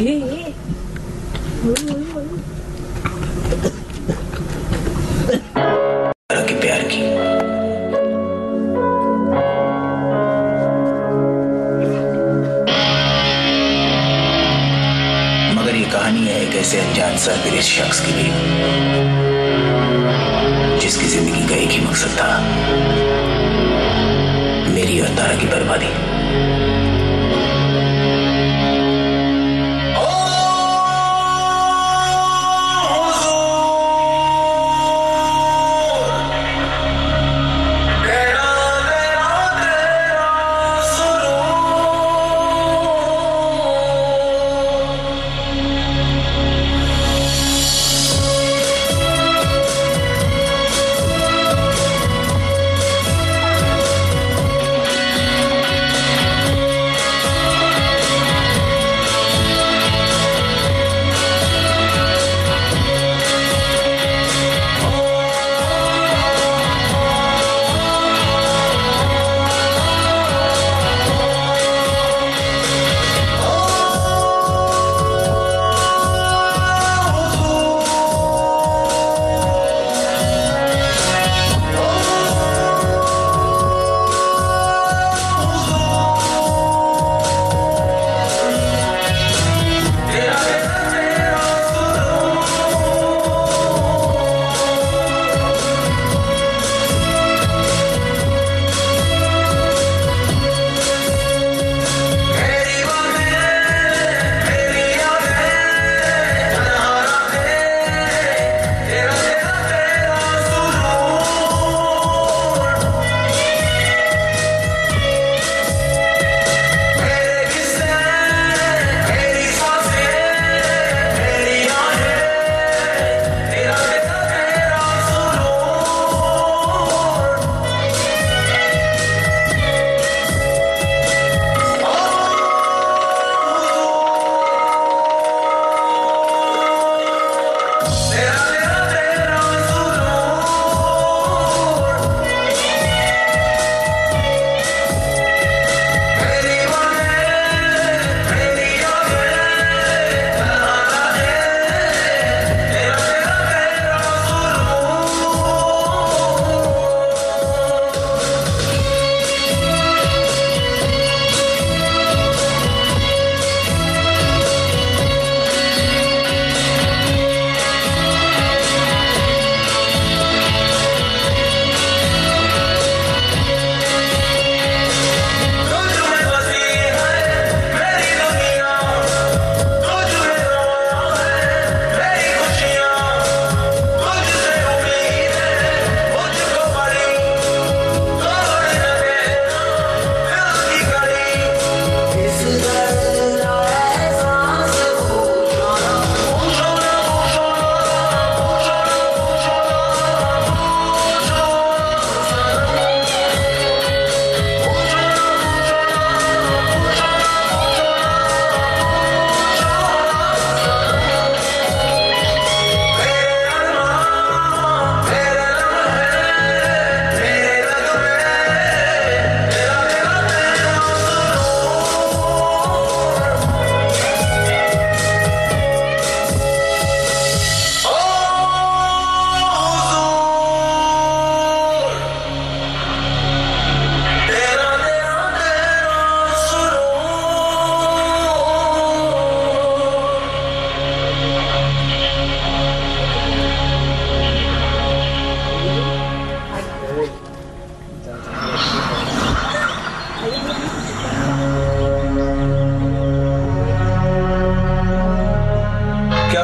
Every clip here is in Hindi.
के प्यार की मगर ये कहानी है एक ऐसे अनजान सरगर्म शख्स की भी जिसकी जिंदगी का एक ही मकसद था, मेरी और तारा की बर्बादी।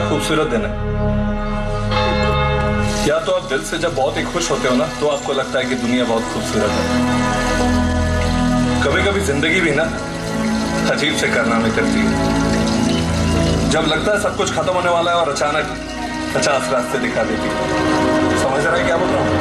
खूबसूरत दिन है। या तो आप दिल से जब बहुत ही खुश होते हो ना तो आपको लगता है कि दुनिया बहुत खूबसूरत है। कभी कभी जिंदगी भी ना अजीब से कारनामे करती है। जब लगता है सब कुछ खत्म होने वाला है और अचानक 50 रास्ते दिखा देती है। समझ रहा है क्या बोल रहा हूँ?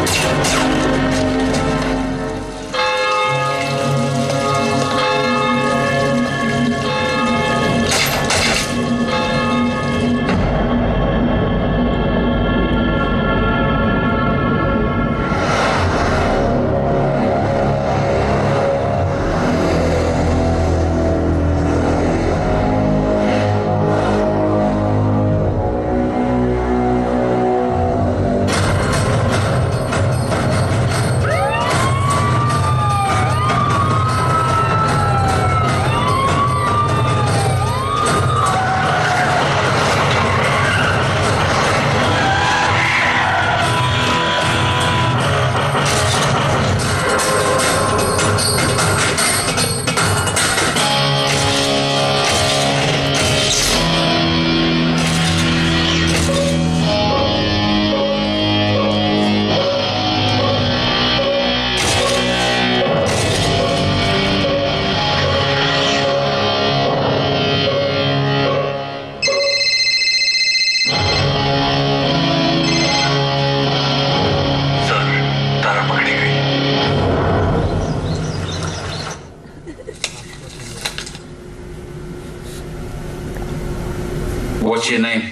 What's your name?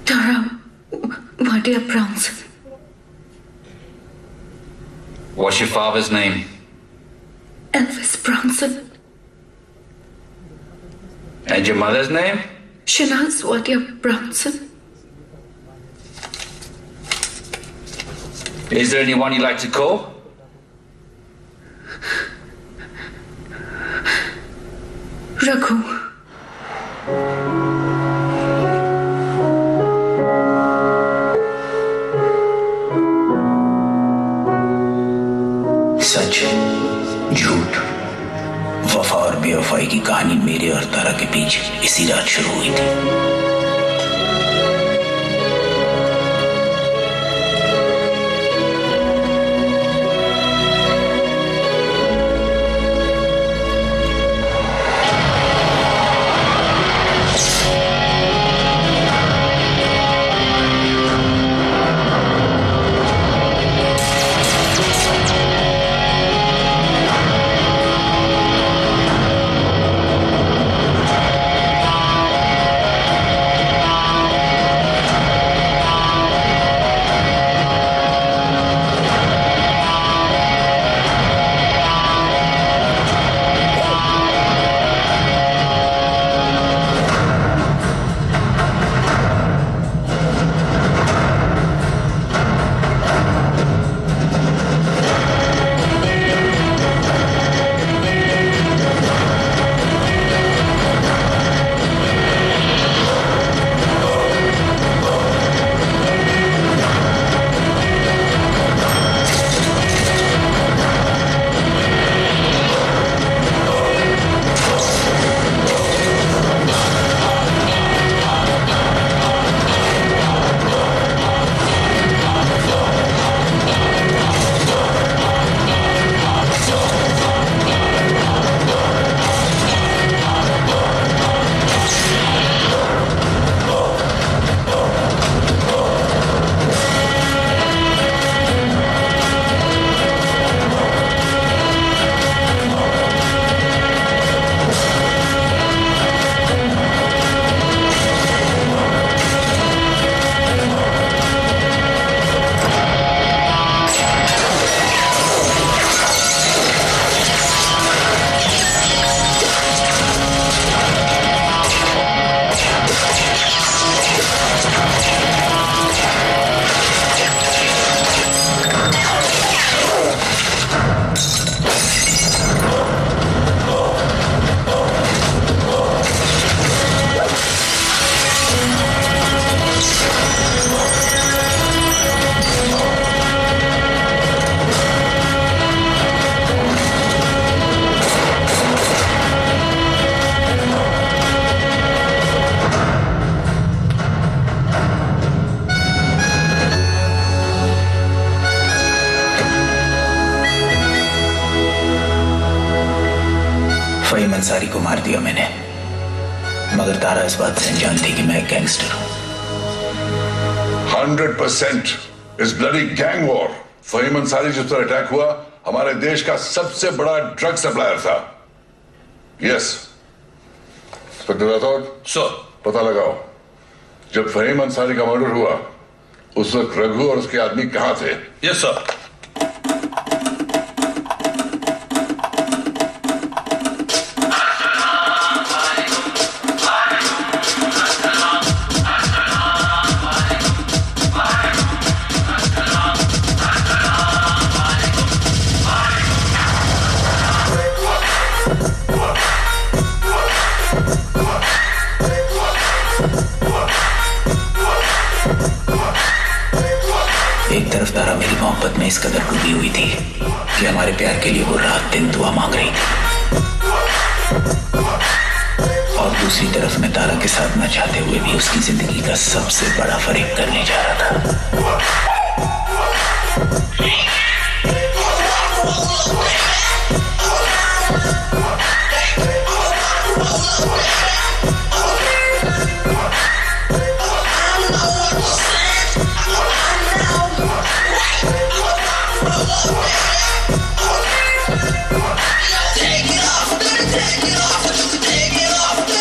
Tara Wadia Brownson. What's your father's name? Elvis Brownson. And your mother's name? Shanaz Wadia Brownson. Is there anyone you like to call? Raghu. सच, झूठ, वफा और बेवफाई की कहानी मेरे और तारा के बीच इसी रात शुरू हुई थी। फहीम अंसारी को मार दिया मैंने, मगर तारा इस बात से अनजान थी कि मैं एक गैंगस्टर हूं। 100% इस bloody gang war. Faheem Ansari जिस पर अटैक हुआ हमारे देश का सबसे बड़ा ड्रग सप्लायर था। यस इंस्पेक्टर राठौड़ सर, पता लगाओ जब फहीम अंसारी का मर्डर हुआ उस वक्त रघु और उसके आदमी कहां थे? Yes sir. एक तरफ तारा मेरी मोहब्बत में इस कदर डूबी हुई थी कि हमारे प्यार के लिए वो रात दिन दुआ मांग रही थी, और दूसरी तरफ मैं तारा के साथ न चाहते हुए भी उसकी जिंदगी का सबसे बड़ा फरेब करने जा रहा था। Take it off.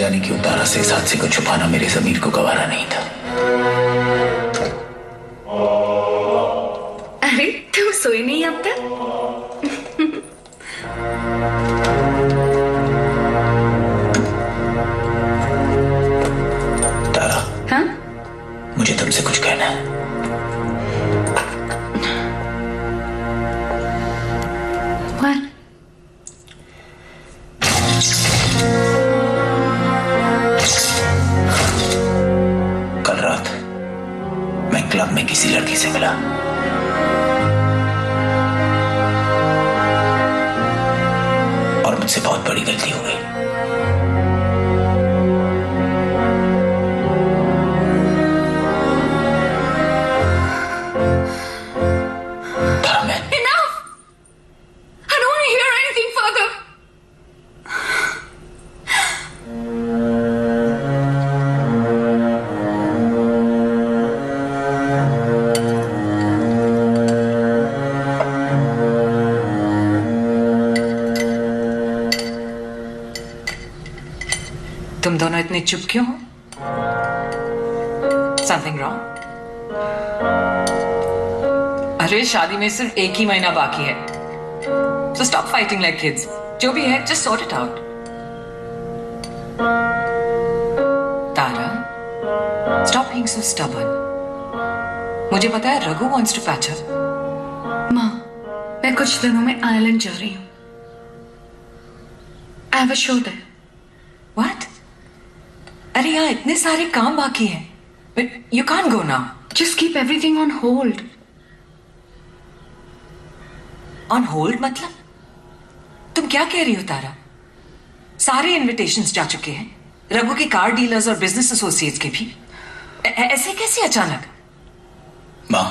जाने क्यों तारा से इस हादसे को छुपाना मेरे ज़मीर को गवारा नहीं था। अरे तुम सोए नहीं अब तक? तारा, हाँ? मुझे तुमसे कुछ कहना है। What? कल रात मैं क्लब में किसी लड़की से मिला। और मुझसे बहुत बड़ी गलती हो गई। तारा, मैं Enough! I don't want to hear anything further. तुम दोनों इतने चुप क्यों हो? Something wrong? अरे शादी में सिर्फ एक ही महीना बाकी है, so stop fighting like kids. जो भी है just sort it out. Tara, stop being so stubborn. मुझे पता है Raghu wants to patch up. माँ, मैं कुछ दिनों में आयरलैंड जा रही हूँ। I have a show there. What? अरे यहाँ इतने सारे काम बाकी हैं. But you can't go now. Just keep everything on hold. On hold मतलब? तुम क्या कह रही हो तारा? सारे इनविटेशंस जा चुके हैं, रघु के कार डीलर्स और बिजनेस एसोसिएट्स के भी। ऐसे कैसे अचानक? मां,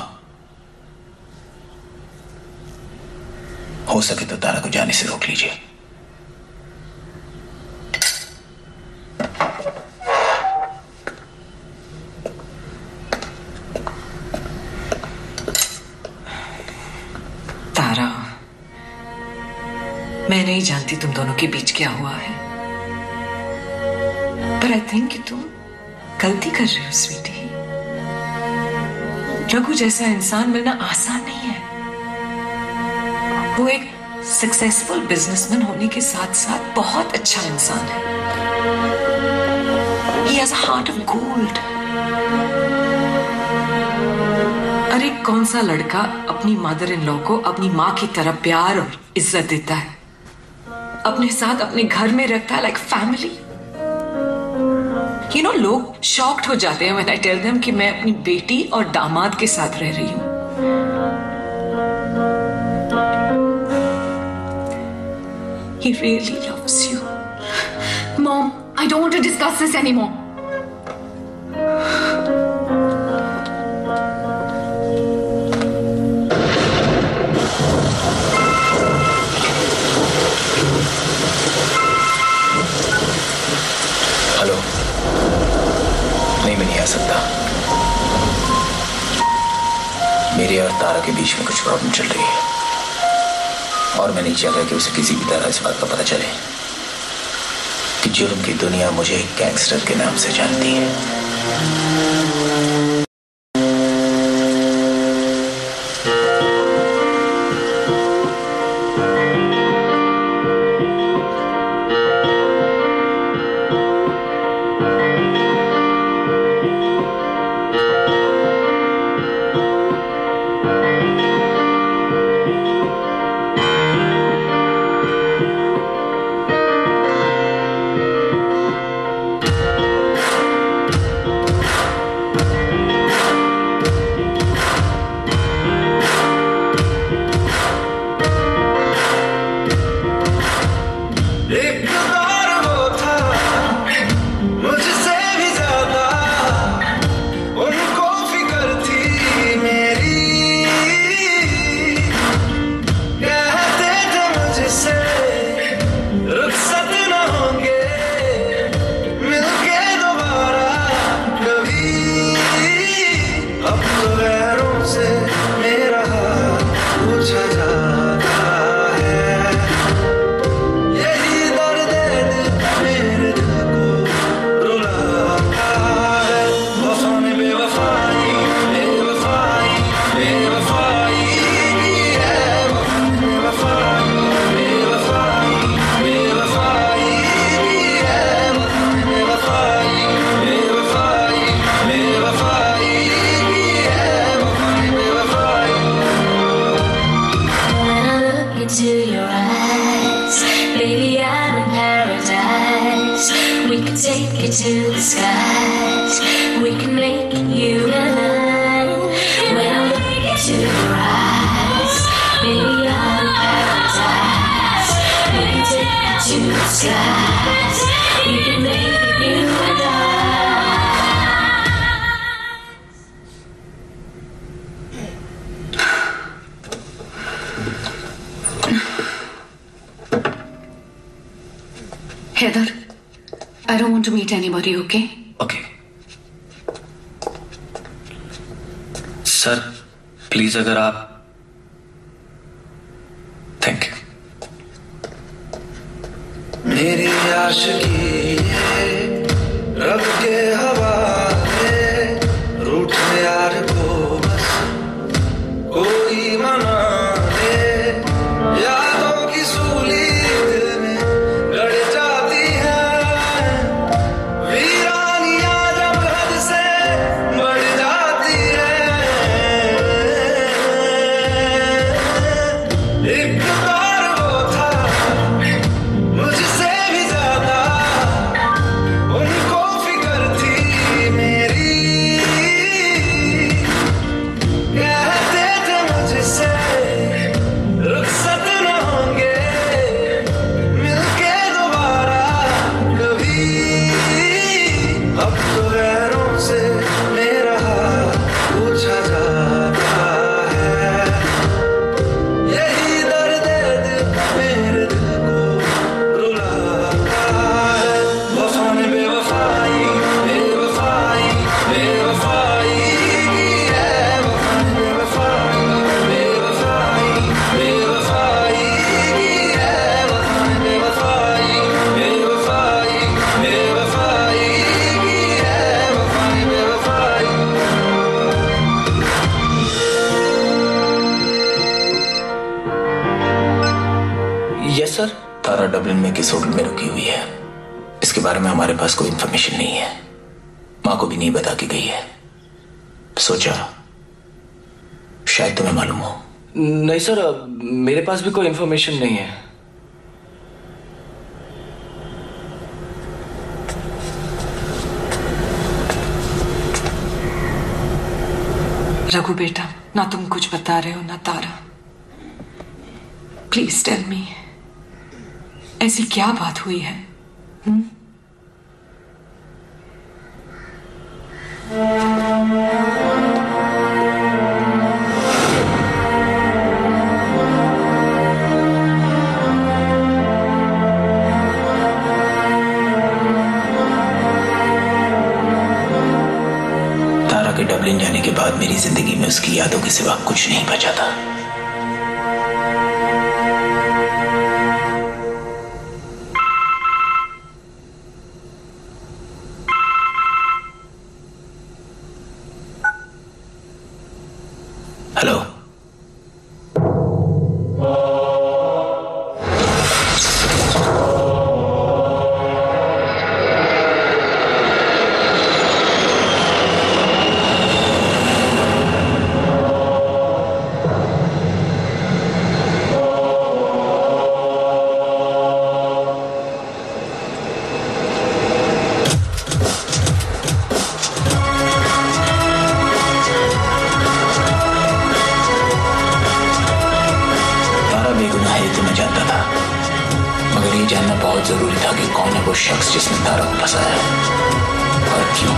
हो सके तो तारा को जाने से रोक लीजिए। तारा, मैं नहीं जानती तुम दोनों के बीच क्या हुआ है, पर आई थिंक कि तुम गलती कर रही हो स्वीटी। रघु जैसा इंसान मिलना आसान नहीं है। वो एक सक्सेसफुल बिजनेसमैन होने के साथ साथ बहुत अच्छा इंसान है। He has a heart of gold. अरे कौन सा लड़का अपनी मदर इन लॉ को अपनी माँ की तरह प्यार और इज्जत देता है, अपने साथ अपने घर में रखता है लाइक फैमिली। यू नो, लोग शॉक्ड हो जाते हैं व्हेन आई टेल देम कि मैं अपनी बेटी और दामाद के साथ रह रही हूं। He really loves you. Mom, I don't want to discuss this anymore. Hello, नहीं मैं नहीं आ सकता। मेरे और तारा के बीच में कुछ प्रॉब्लम चल रही है और मैं नहीं चाहता कि उसे किसी भी तरह इस बात का पता चले कि जुर्म की दुनिया मुझे एक गैंगस्टर के नाम से जानती है। could take it to the skies. We can make you and I. When I look into your eyes, maybe I'm paradise. We can take it to the skies. We can make it you and I. Heather, I don't want to meet anybody, okay? Okay sir, please अगर आप थैंक यू। मेरी आशिकी है रब के हवाले, रूठ यार को बस कोई मना ले। यादों की सूली दिल में गड़ जाती है, वीरानियां जब हद से बढ़ जाती है। एक बार वो था मुझसे भी ज्यादा, उनको फिक्र थी मेरी। कहते थे मुझसे रुखसत न होंगे मिलके दोबारा कभी। अब तो गैरों से मेरा हाल पूछा जाता है, यही दर्द दिल मेरे दिल को रुलाता है। वफा ने बेवफाई बेवफाई बेवफाई की है, वफा ने बेवफाई बेवफाई बेवफाई की है, वफा ने बेवफाई बेवफाई बेवफाई की है, वफा ने बेवफाई। Yes sir. तारा डबलिन में किस होटल में रुकी हुई है, इसके बारे में हमारे पास कोई इंफॉर्मेशन नहीं है। माँ को भी नहीं बता के गई है। सोचा शायद तुम्हें मालूम हो। नहीं सर, मेरे पास भी कोई इंफॉर्मेशन नहीं है। रघु बेटा, ना तुम कुछ बता रहे हो ना तारा। प्लीज टेल मी, ऐसी क्या बात हुई है? तारा के डबलिन जाने के बाद मेरी जिंदगी में उसकी यादों के सिवा कुछ नहीं बचा था। हेलो, जानना बहुत जरूरी था कि कौन है वो शख्स जिसने तारा को फंसाया और क्यों।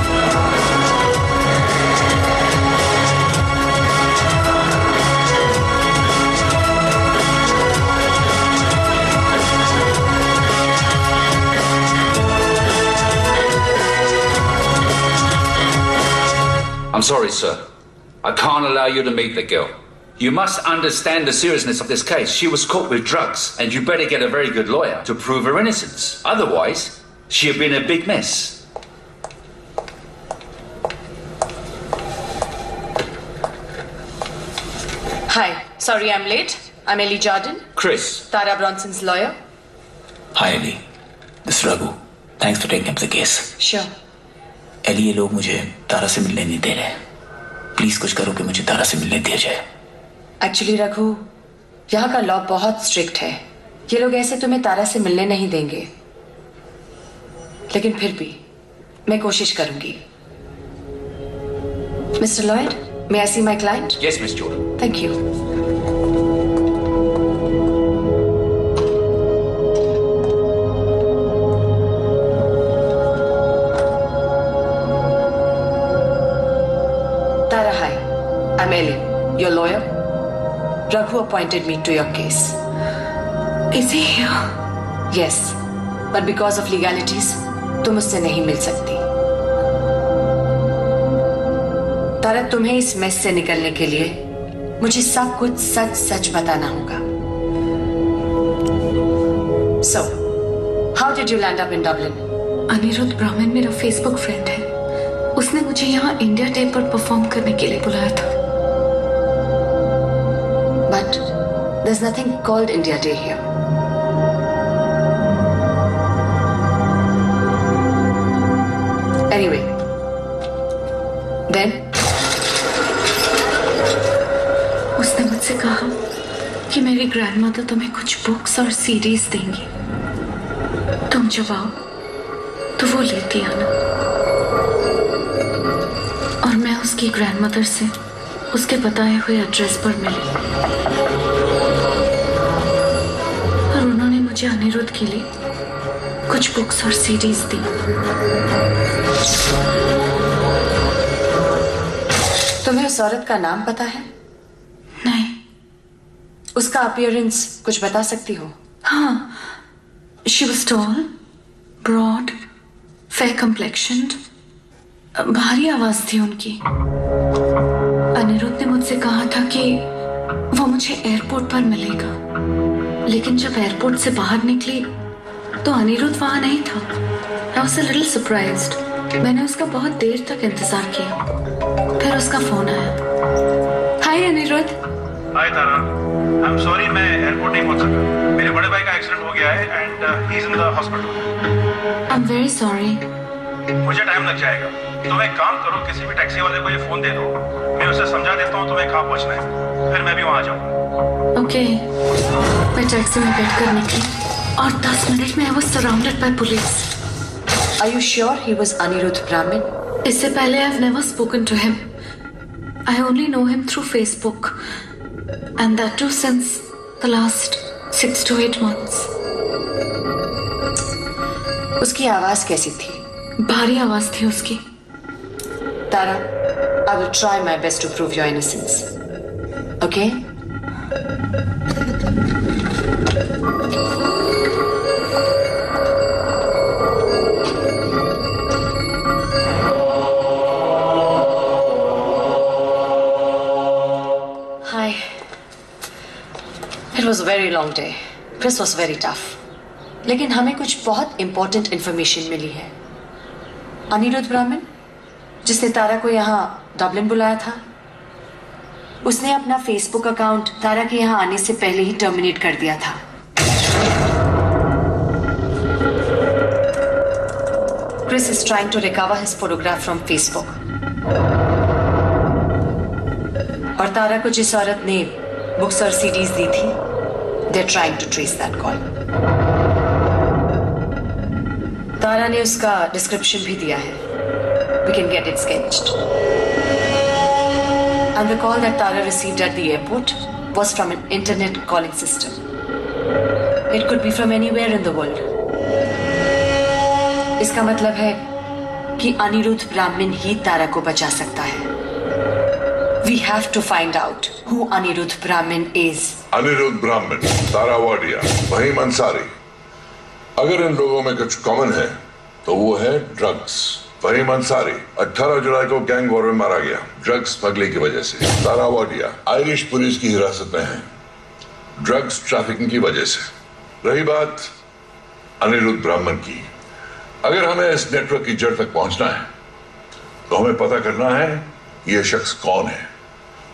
I'm sorry, sir. I can't allow you to meet the girl. You must understand the seriousness of this case. She was caught with drugs, and you better get a very good lawyer to prove her innocence. Otherwise, she'll be in a big mess. Hi, sorry I'm late. I'm Ellie Jordan, Chris. Tara Bronson's lawyer. Hi, Ellie. This is Raghu. Thanks for taking up the case. Sure. Ellie, ये लोग मुझे तारा से मिलने नहीं दे रहे। प्लीज कुछ करो कि मुझे तारा से मिलने दिया जाए। एक्चुअली रघु, यहाँ का लॉ बहुत स्ट्रिक्ट है। ये लोग ऐसे तुम्हें तारा से मिलने नहीं देंगे। लेकिन फिर भी मैं कोशिश करूंगी। Mister Lloyd, may I see my client? Yes, Miss Jordan. Thank you. Tara, hi. I'm Ellen, your lawyer. Raghu appointed me to your case. Is he here? Yes, but because of legalities, तुम उससे नहीं मिल सकती। तारा, तुम्हें इस मेस से निकलने के लिए मुझे सब कुछ सच सच बताना होगा। So, how did you land up in Dublin? Anirudh ब्राह्मण मेरा फेसबुक फ्रेंड है। उसने मुझे यहाँ इंडिया डे पर परफॉर्म करने के लिए बुलाया था। But there's nothing called India Day here. Anyway, then उसने मुझसे कहा कि मेरी ग्रैंडमदर तुम्हें कुछ बुक्स और सीडीज देंगी। तुम जब आओ तो वो लेती आना। और मैं उसकी ग्रैंडमदर से उसके बताए हुए एड्रेस पर मिली और उन्होंने मुझे अनिरुद्ध के लिए कुछ बुक्स और सीडीज दी। तुम्हें उस औरत का नाम पता है? नहीं। उसका अपीयरेंस कुछ बता सकती हो? हाँ, she was tall, broad, fair complexioned. भारी आवाज थी उनकी। अनिरुद्ध ने मुझसे कहा था कि वो मुझे एयरपोर्ट पर मिलेगा, लेकिन जब एयरपोर्ट से बाहर निकली तो अनिरुद्ध वहां नहीं था। I was a little surprised. मैंने उसका बहुत देर तक इंतजार किया। फिर उसका फोन आया। हाय अनिरुद्ध। हाय तारा, आई एम सॉरी मैं एयरपोर्ट नहीं पहुंच सका। मेरे बड़े भाई का एक्सीडेंट हो गया है and he is in the hospital. I am very sorry. मुझे टाइम लग जाएगा। तुम एक काम करो, किसी भी टैक्सी वाले को ये फोन दे दो, मैं उसे समझा देता हूँ तुम्हें कहाँ पहुंचना है, फिर मैं भी वहां जाऊंगा। ओके। मैं टैक्सी में बैठकर निकली और 10 मिनट में I was surrounded by police. Are you sure he was Anirudh Brahmin? इससे पहले I've never spoken to him. I only know him through Facebook, and that too since the last 6 to 8 months. उसकी आवाज कैसी थी? भारी आवाज थी उसकी। तारा, I will try my best to prove your innocence. Okay? Hi. It was a very long day. Chris was very tough. लेकिन हमें कुछ बहुत इंपॉर्टेंट इंफॉर्मेशन मिली है। अनिरुद्ध ब्राह्मण, जिसने तारा को यहाँ डबलिन बुलाया था, उसने अपना फेसबुक अकाउंट तारा के यहाँ आने से पहले ही टर्मिनेट कर दिया था। Chris is trying to recover his photograph from Facebook. और तारा को जिस औरत ने बुक्स और सीडीज दी थी, they're trying to trace that call. तारा ने उसका डिस्क्रिप्शन भी दिया है। We can get it sketched. And the call that Tara received at the airport was from an internet calling system. It could be from anywhere in the world. इसका मतलब है कि अनिरुद्ध ब्राह्मण ही तारा को बचा सकता है। We have to find out who Anirudh Brahmin is. Anirudh ब्राह्मण, तारा वाडिया, वहीम अंसारी। अगर इन लोगों में कुछ कॉमन है तो वो है ड्रग्स। वहीम अंसारी 18 जुलाई को गैंग वॉर में मारा गया ड्रग्स स्मगलिंग की वजह से। तारा वाडिया आयरिश पुलिस की हिरासत में है ड्रग्स ट्रैफिकिंग की वजह से। रही बात अनिरुद्ध ब्राह्मण की, अगर हमें इस नेटवर्क की जड़ तक पहुंचना है तो हमें पता करना है ये शख्स कौन है।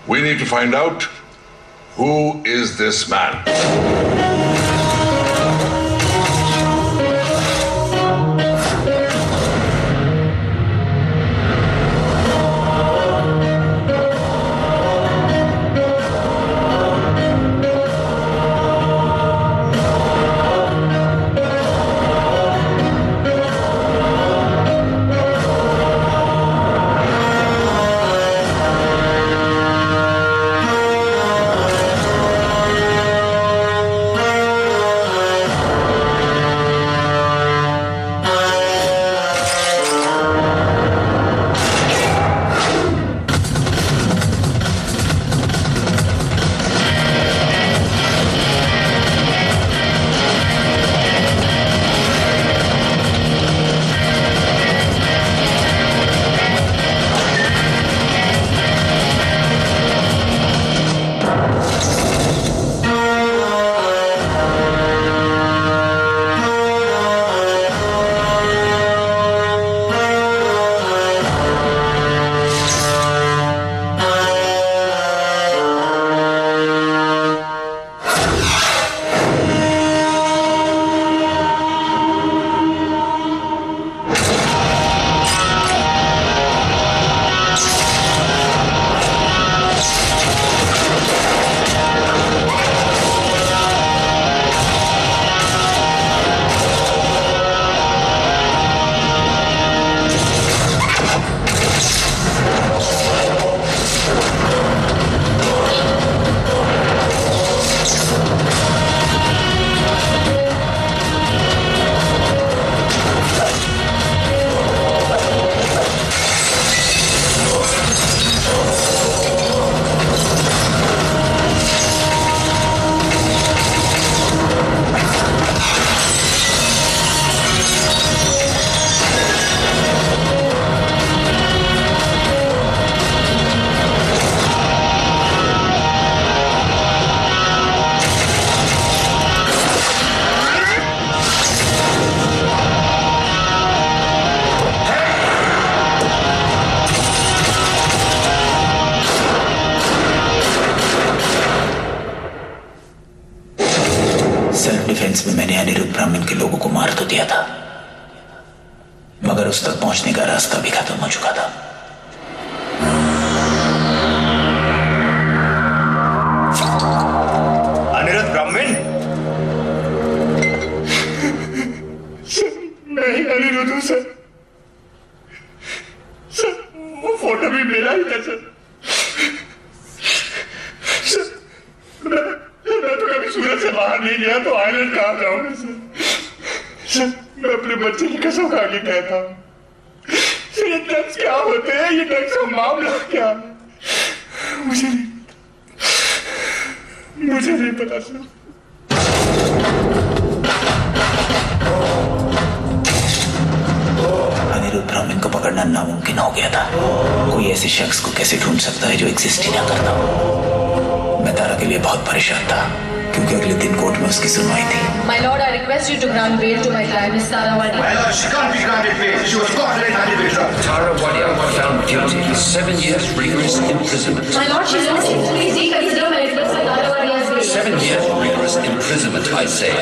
We need to find out who is this man. ब्राह्मण के लोगों को मार तो दिया था, मगर उस तक पहुंचने का रास्ता भी खत्म हो चुका था। अनिरुद्ध ब्राह्मण? नहीं अनिरुद्ध हूं सर। सर वो फोटो भी मेरा ही था सर। मैं तो कभी सूरत से बाहर नहीं गया तो आइलैंड कहां जाऊंगा सर। मैं अपने बच्चे की कसम खा के कहता हूं सर, ये ड्रग्स क्या होते हैं, ये ड्रग्स का मामला क्या है, मुझे नहीं पता सर। अनिरुद्ध ब्राह्मण को पकड़ना नामुमकिन हो गया था। कोई ऐसे शख्स को कैसे ढूंढ सकता है जो एग्जिस्ट ही ना करता। मैं तारा के लिए बहुत परेशान था क्योंकि अगले दिन कोर्ट में उसकी सुनवाई थी। My lord, I request you to grant bail to my client, Miss Tara Wadia. My lord, she can't be granted bail. She was caught red-handed with drugs. Tara Wadia found guilty. 7 years rigorous imprisonment. My lord, she's innocent. Please reconsider my request for Tara Wadia's bail. 7 years rigorous imprisonment, I say.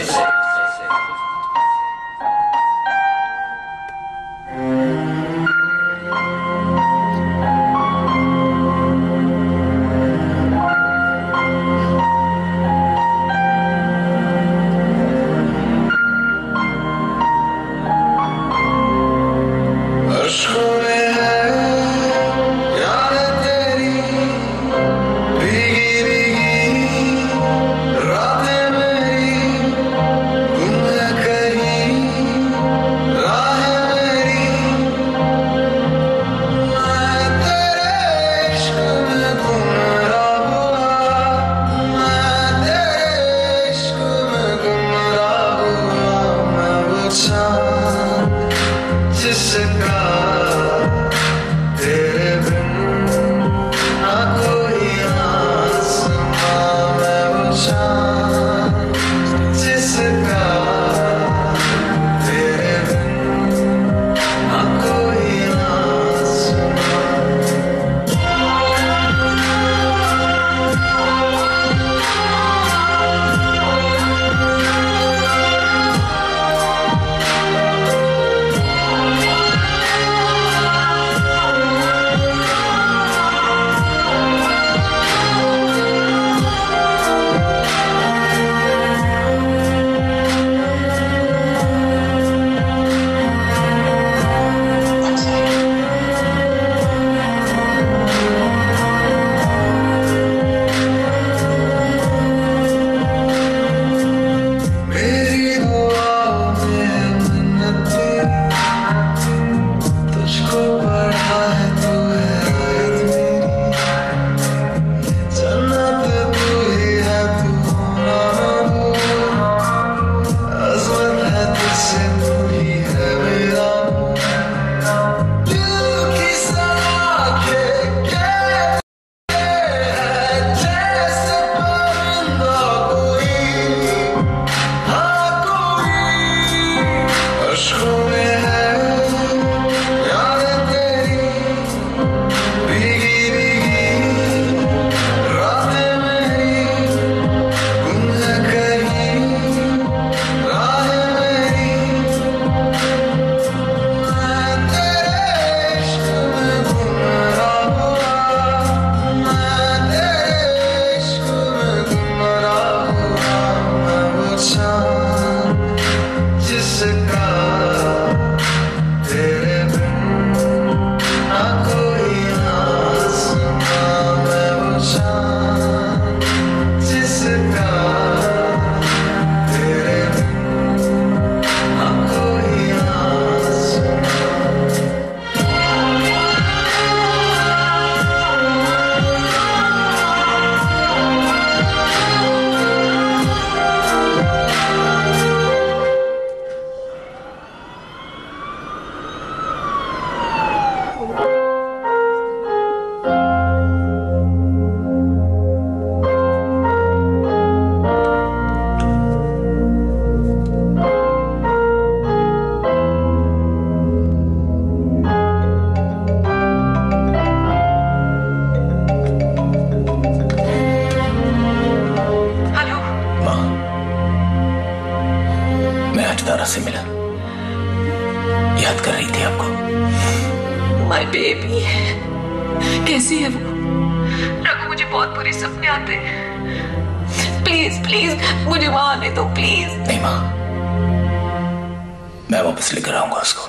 My baby. कैसी है वो? रघु, मुझे बहुत बुरे सपने आते हैं। प्लीज प्लीज मुझे वहां आने दो, प्लीज। नहीं माँ, मैं वापस लेकर आऊंगा उसको।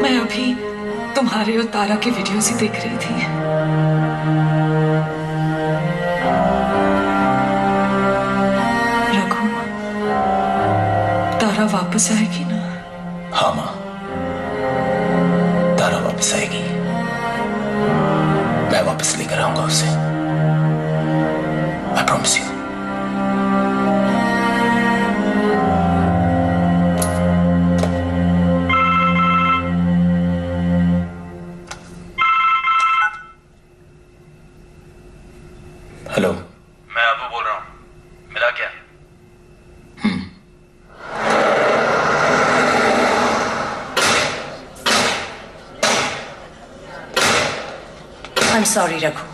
मैं अभी तुम्हारे और तारा के वीडियोस ही देख रही थी। रघु, तारा वापस आएगी ना? हाँ माँ, तारा वापस आएगी। मैं वापस लेकर आऊंगा उसे। I promise you. हेलो, मैं अबू बोल रहा हूँ। मिला क्या? I'm sorry रघु,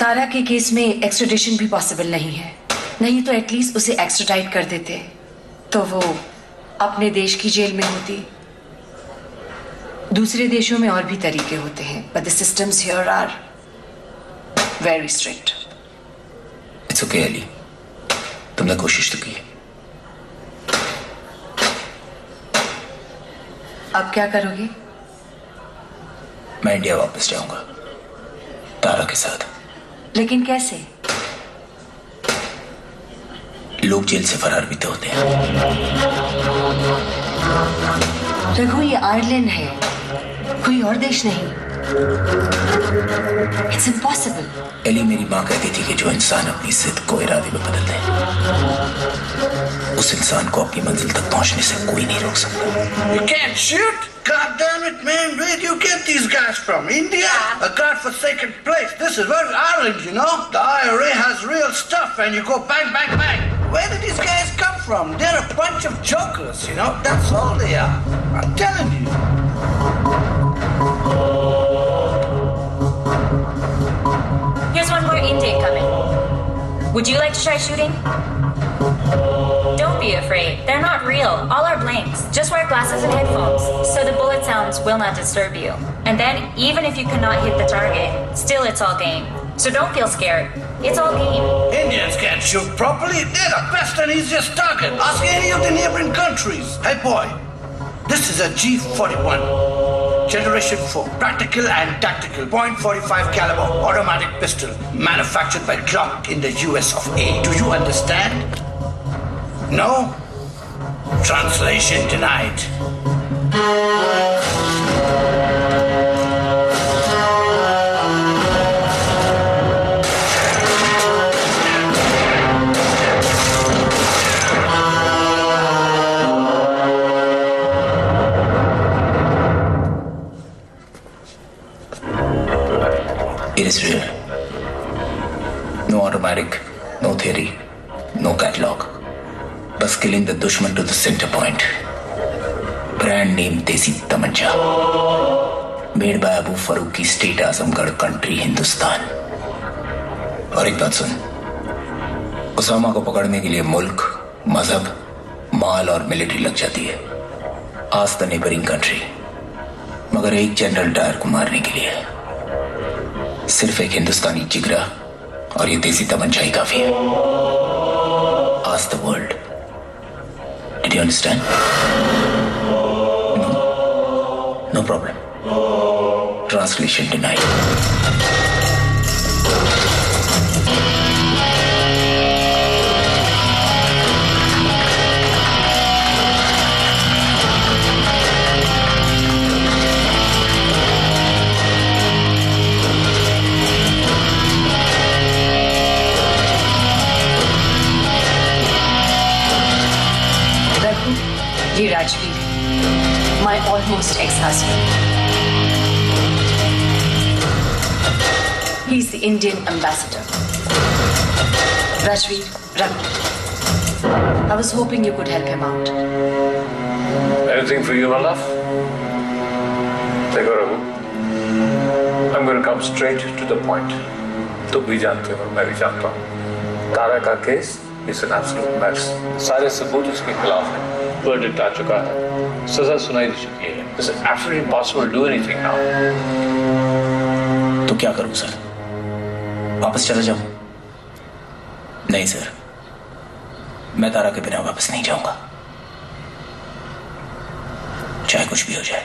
तारा के केस में एक्स्ट्राडिशन भी पॉसिबल नहीं है। नहीं तो एटलीस्ट उसे एक्स्ट्राडाइट कर देते तो वो अपने देश की जेल में होती। दूसरे देशों में और भी तरीके होते हैं, but the systems here are very strict. It's okay Ali, तुमने कोशिश तो की। अब क्या करोगे? मैं इंडिया वापस जाऊंगा तारा के साथ। लेकिन कैसे? लोग जेल से फरार भी तो होते हैं। रघु, ये आयरलैंड है, कोई और देश नहीं। It's impossible. एली, मेरी माँ कहती थी कि जो इंसान अपनी जिद को इरादे में बदल दे, उस इंसान को अपनी मंजिल तक पहुंचने से कोई नहीं रोक सकता। You can't shoot? God damn it, man. Where do you get these guys from? India? A godforsaken place. This is very Ireland, you know? The IRA has real stuff and you go bang, bang, bang. Where did these guys come from? They're a bunch of jokers, you know? That's all they are. I'm telling you. Here's one more intake coming. Would you like to try shooting? Don't be afraid. They're not real. All are blanks. Just wear glasses and headphones, so the bullet sounds will not disturb you. And then, even if you cannot hit the target, still it's all game. So don't feel scared. It's all game. Indians can't shoot properly. They're the best and easiest target. Ask any of the neighboring countries. Hey boy, this is a G41. Generation 4. Practical and tactical. .45 caliber automatic pistol. Manufactured by Glock in the US of A. Do you understand? No? Translation denied. It is real. No automatic, no theory, no catalog. बस killing the दुश्मन to the center point. Brand name देसी तमंचा. Made by अबू फरूक की स्टेट आजमगढ़ कंट्री हिंदुस्तान. और एक बात सुन, उसामा को पकड़ने के लिए मुल्क, मजहब, माल और मिलिट्री लग जाती है. आज द नेबरिंग कंट्री. मगर एक जनरल डायर को मारने के लिए सिर्फ एक हिंदुस्तानी जिगरा और ये देसी तमंचा ही काफी है. Ask the world. Did you understand? No? No problem. Translation denied. ये Rajveer, my almost ex-husband. He's the Indian ambassador. Rajveer, Raghu. I was hoping you could help him out. Anything for you, my love? देखो Raghu, I'm going to come straight to the point. तुम भी जानते हो, मैं भी जानता हूँ. तारा का case is an absolute mess. सारे सबूत उसके खिलाफ हैं. वर्डिक्ट आ चुका है. सजा सुनाई दे चुकी है। It's absolutely impossible to do anything now. तो क्या करूं सर? वापस चला जाऊं? नहीं सर, मैं तारा के बिना वापस नहीं जाऊंगा, चाहे कुछ भी हो जाए।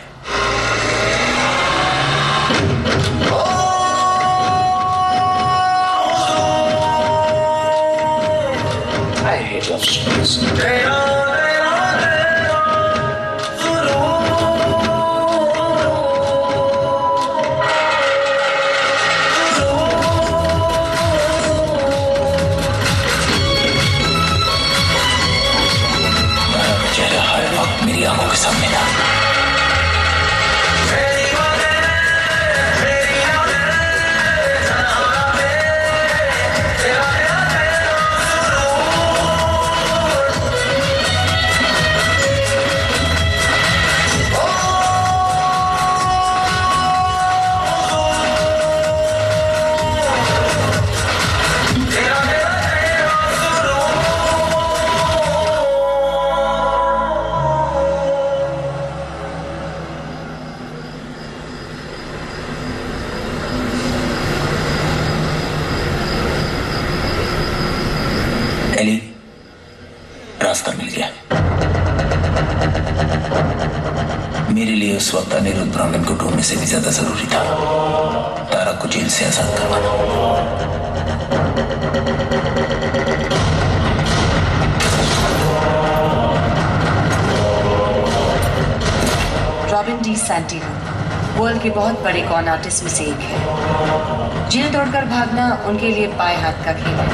I hate love stories. चेहरा हर वक्त मेरी आंखों के सामने था। एली, रास्ता मिल गया। मेरे लिए उस वक्त अनिरुद्ध ब्राह्मण को ढूंढने से भी ज्यादा जरूरी था तारा को जेल से आजाद करवाना। रॉबिन डी सैंटिनो वर्ल्ड के बहुत बड़े कॉन आर्टिस्ट में से एक है। जेल तोड़कर भागना उनके लिए बाएं हाथ का खेल है।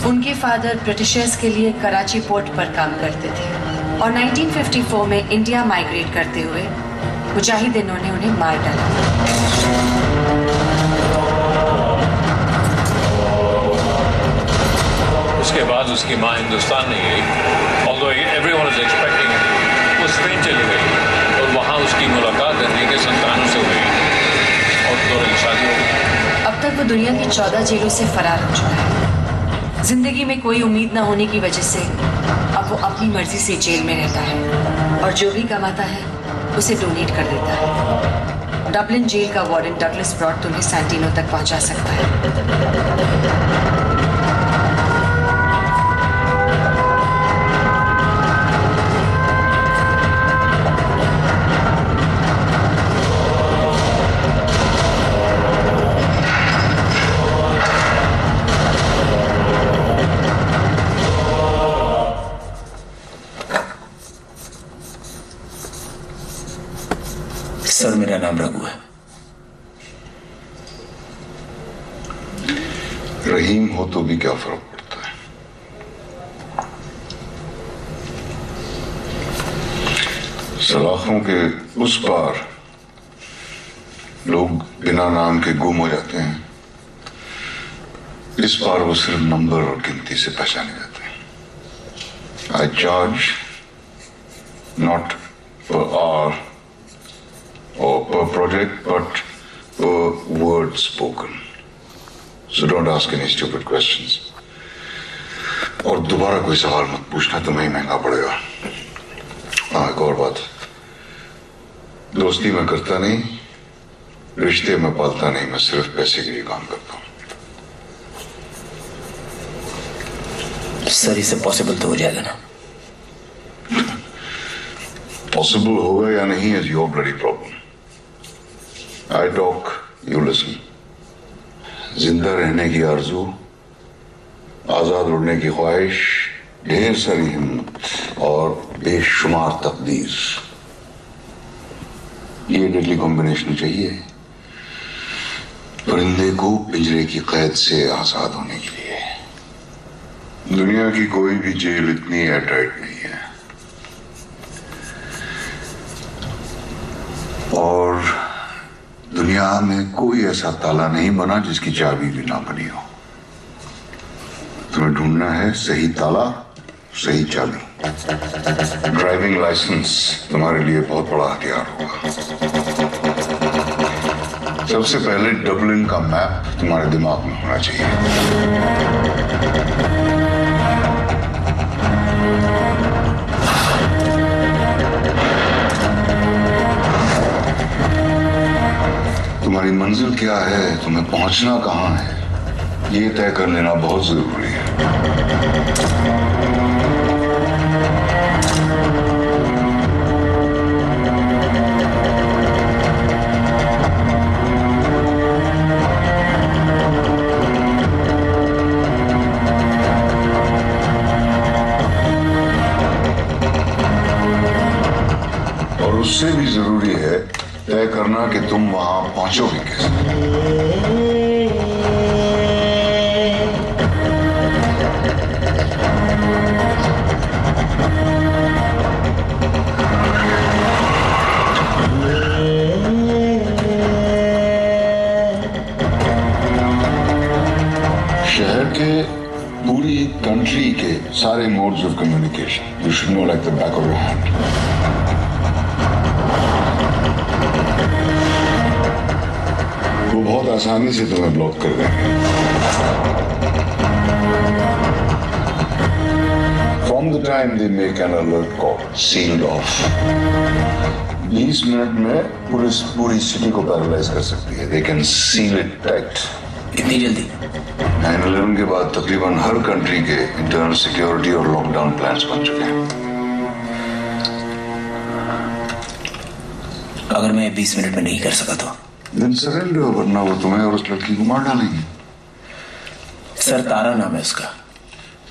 उनके फादर ब्रिटिशर्स के लिए कराची पोर्ट पर काम करते थे और 1954 में इंडिया माइग्रेट करते हुए मुजाहिदीनों ने उन्हें मार डाला। उसके बाद उसकी माँ हिंदुस्तान नहीं गई, although everyone was expecting it. वो स्पेन चली गई और वहाँ उसकी मुलाकात अमेरिकी संतानों से हुई और दोनों की शादी हो गई। अब तक वो दुनिया की 14 जेलों से फरार हो चुका है। जिंदगी में कोई उम्मीद न होने की वजह से अब वो अपनी मर्जी से जेल में रहता है और जो भी कमाता है उसे डोनेट कर देता है। डबलिन जेल का वार्डन डगलस ब्रॉड तुम्हें सैंटिनो तक पहुंचा सकता है। सर, मेरा नाम रघु है। रहीम हो तो भी क्या फर्क पड़ता है? सलाखों के उस पार लोग बिना नाम के गुम हो जाते हैं, इस पार वो सिर्फ नंबर और गिनती से पहचाने जाते हैं। आई charge not per hour or per project, but per word spoken. So don't ask any stupid questions. और दोबारा कोई सवाल मत पूछना, तुम्हें ही महंगा पड़ेगा। हाँ, एक और बात, दोस्ती मैं करता नहीं, रिश्ते में पालता नहीं, मैं सिर्फ पैसे के लिए काम करता हूँ। सर, इसे पॉसिबल तो हो जाएगा ना? पॉसिबल होगा या नहीं is your bloody problem. I talk, you listen. जिंदा रहने की आरज़ू, आजाद उड़ने की ख्वाहिश, ढेर सारी हिम्मत और बेशुमार तकदीर, ये डेडली कॉम्बिनेशन चाहिए परिंदे को पिंजरे की कैद से आजाद होने के लिए। दुनिया की कोई भी जेल इतनी एयरटाइट नहीं है और दुनिया में कोई ऐसा ताला नहीं बना जिसकी चाबी भी ना बनी हो। तुम्हें ढूंढना है सही ताला, सही चाबी। ड्राइविंग लाइसेंस तुम्हारे लिए बहुत बड़ा हथियार होगा। सबसे पहले डबलिन का मैप तुम्हारे दिमाग में होना चाहिए। क्या है, तुम्हें पहुंचना कहां है, ये तय कर लेना बहुत जरूरी है। और उससे भी जरूरी है तय करना कि तुम वहां पहुंचोगे कैसे। शहर के पूरी कंट्री के सारे modes of communication you should know like the back of your hand. वो बहुत आसानी से तुम्हें ब्लॉक कर देंगे। From the time they make an alert call, sealed off, 20 minute में पुलिस पूरी सिटी को पैरालाइज कर सकती है। They can seal it tight. इतनी जल्दी? 9/11 के बाद तकरीबन हर कंट्री के इंटरनल सिक्योरिटी और लॉकडाउन प्लान्स बन चुके हैं। अगर मैं 20 मिनट में नहीं कर सका तो? Then surrender, वरना वो तुम्हें और उस लड़की को मार डालेंगे। सर, तारा नाम है उसका।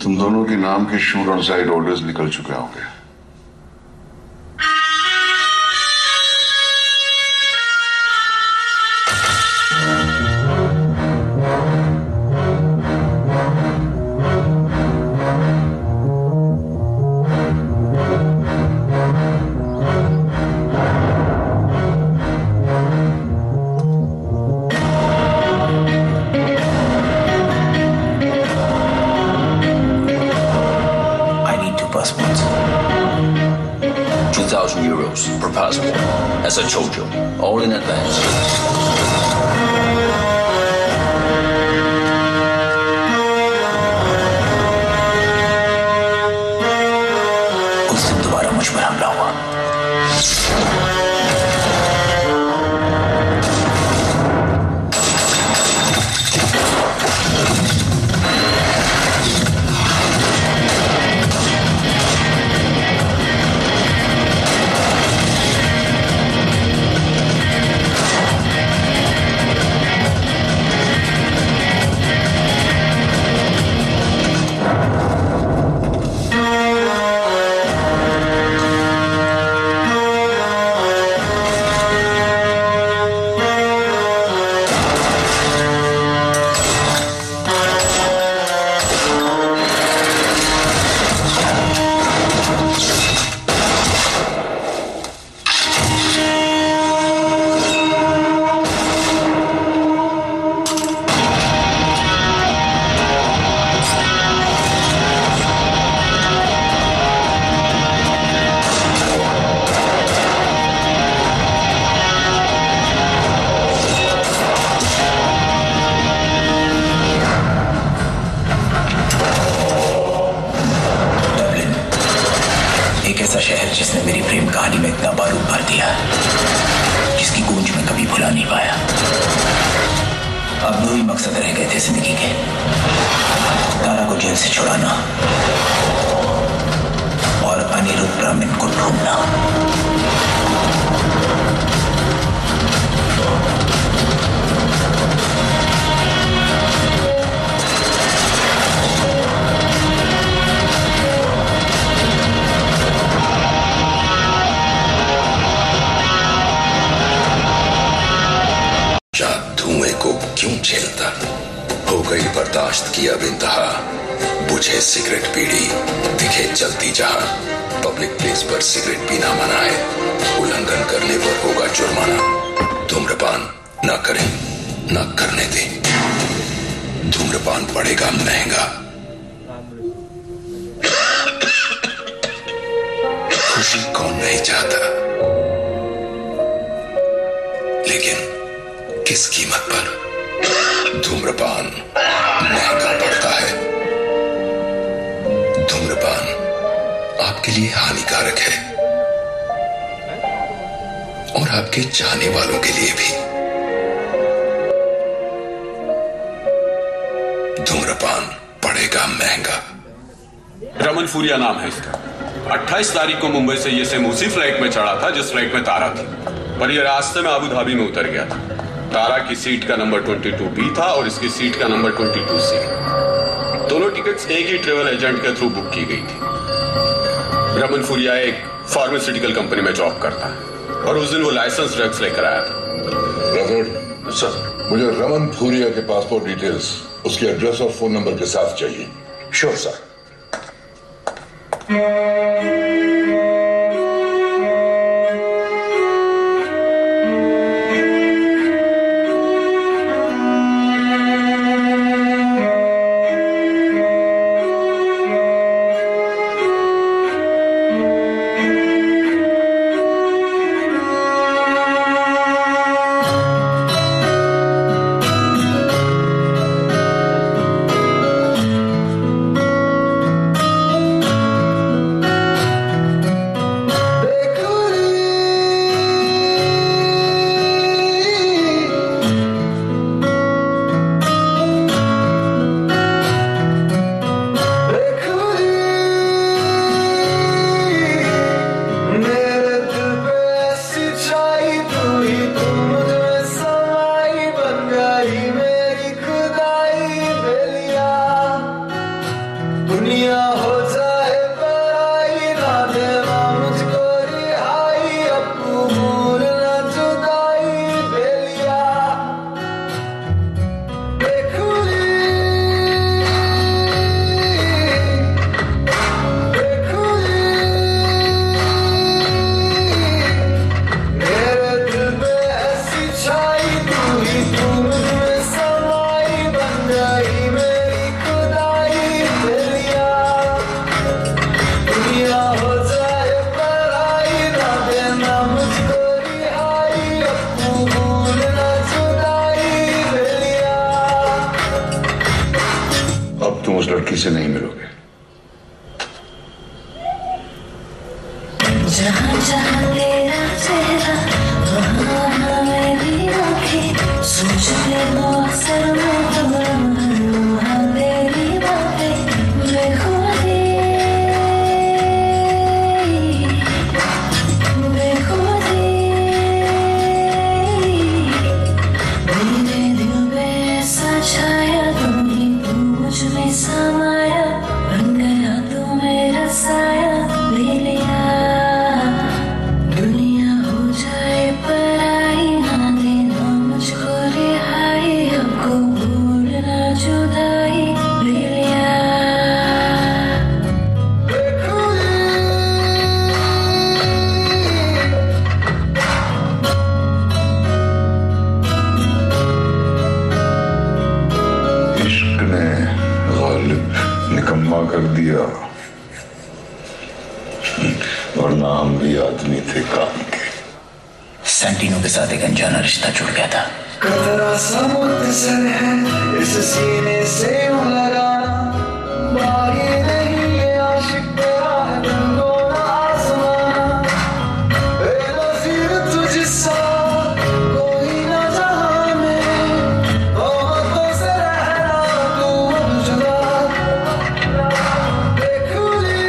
तुम दोनों के नाम के शूट ऑन साइड ऑर्डर्स निकल चुके होंगे। per passport, as I told you, all in advance. उस दिन दोबारा मुझ पर हमला हुआ। ऐसा शहर जिसने मेरी प्रेम कहानी में इतना बारूद भर दिया, जिसकी गूंज में कभी भुला नहीं पाया। अब दो ही मकसद रह गए थे जिंदगी के, तारा को जेल से छुड़ाना और अनिरुद्ध ब्राह्मण को ढूंढना। क्यों झेलता, हो गई बर्दाश्त की अब इंतहा, बुझे सिगरेट पीड़ी दिखे जलती जहां, पब्लिक प्लेस पर सिगरेट पीना मना है, उल्लंघन करने पर होगा जुर्माना, धूम्रपान ना करें ना करने दें, धूम्रपान पड़ेगा महंगा। खुशी कौन नहीं चाहता, लेकिन किस कीमत पर? धूम्रपान महंगा पड़ता है। धूम्रपान आपके लिए हानिकारक है और आपके चाहने वालों के लिए भी। पान पड़ेगा महंगा। रमन फूरिया नाम है इसका। 28 तारीख को मुंबई से ये सेम उसी फ्लाइट में चढ़ा था जिस फ्लाइट में तारा थी, पर ये रास्ते में अबू धाबी में उतर गया था। तारा की सीट का नंबर 22B था और इसकी सीट का नंबर 22C। दोनों टिकट्स एक ही ट्रेवल एजेंट के थ्रू बुक की गई थी। रमन फूरिया एक फार्मास्यूटिकल कंपनी में जॉब करता है और उस दिन वो लाइसेंस ड्रग्स लेकर आया था। रॉबर्ट सर, मुझे रमन फूरिया के पासपोर्ट डिटेल्स, उसके एड्रेस और फोन नंबर के साथ चाहिए। Sure sir. से नहीं मिलोगे। जहाँ जहाँ तेरा चेहरा वहाँ वहाँ मेरी आँखें, सोच ले लो अक्सर मैं वहाँ तेरी बातें बेखुदी बेखुदी मेरे दिल पे ऐसा छाया तुमने तू मुझ में समाया बन गया तू मेरा साया ले लिया दुनिया हो जाए पराई ना देना मुझको रिहाई हमको भूलना जुदाई ले लिया इश्क ने गालिब निकम्मा कर दिया, वरना हम भी आदमी थे काम के। सेंटिनो के साथ एक अनजाना रिश्ता जुड़ गया था। कतरा सा मुख्तसर है इस सीने से यूं लगाना, बागी नहीं ये आशिक तेरा है बिल्लो ना आसमां, बेनज़ीर तुझसा कोई ना जहां में, मोहब्बतों से रहना तू अब जुदा बेखुदी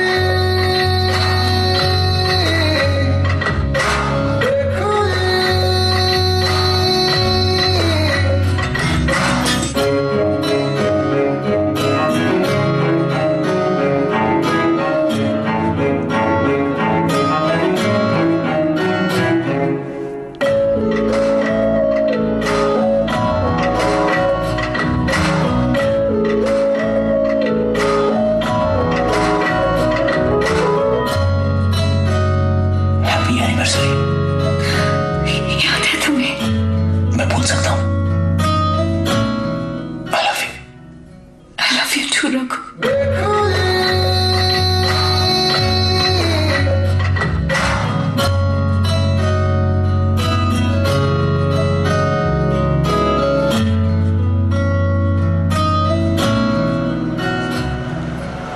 हैप्पी एनिवर्सरी। याद है तुम्हें? मैं भूल सकता हूँ। I love you too, Raghu.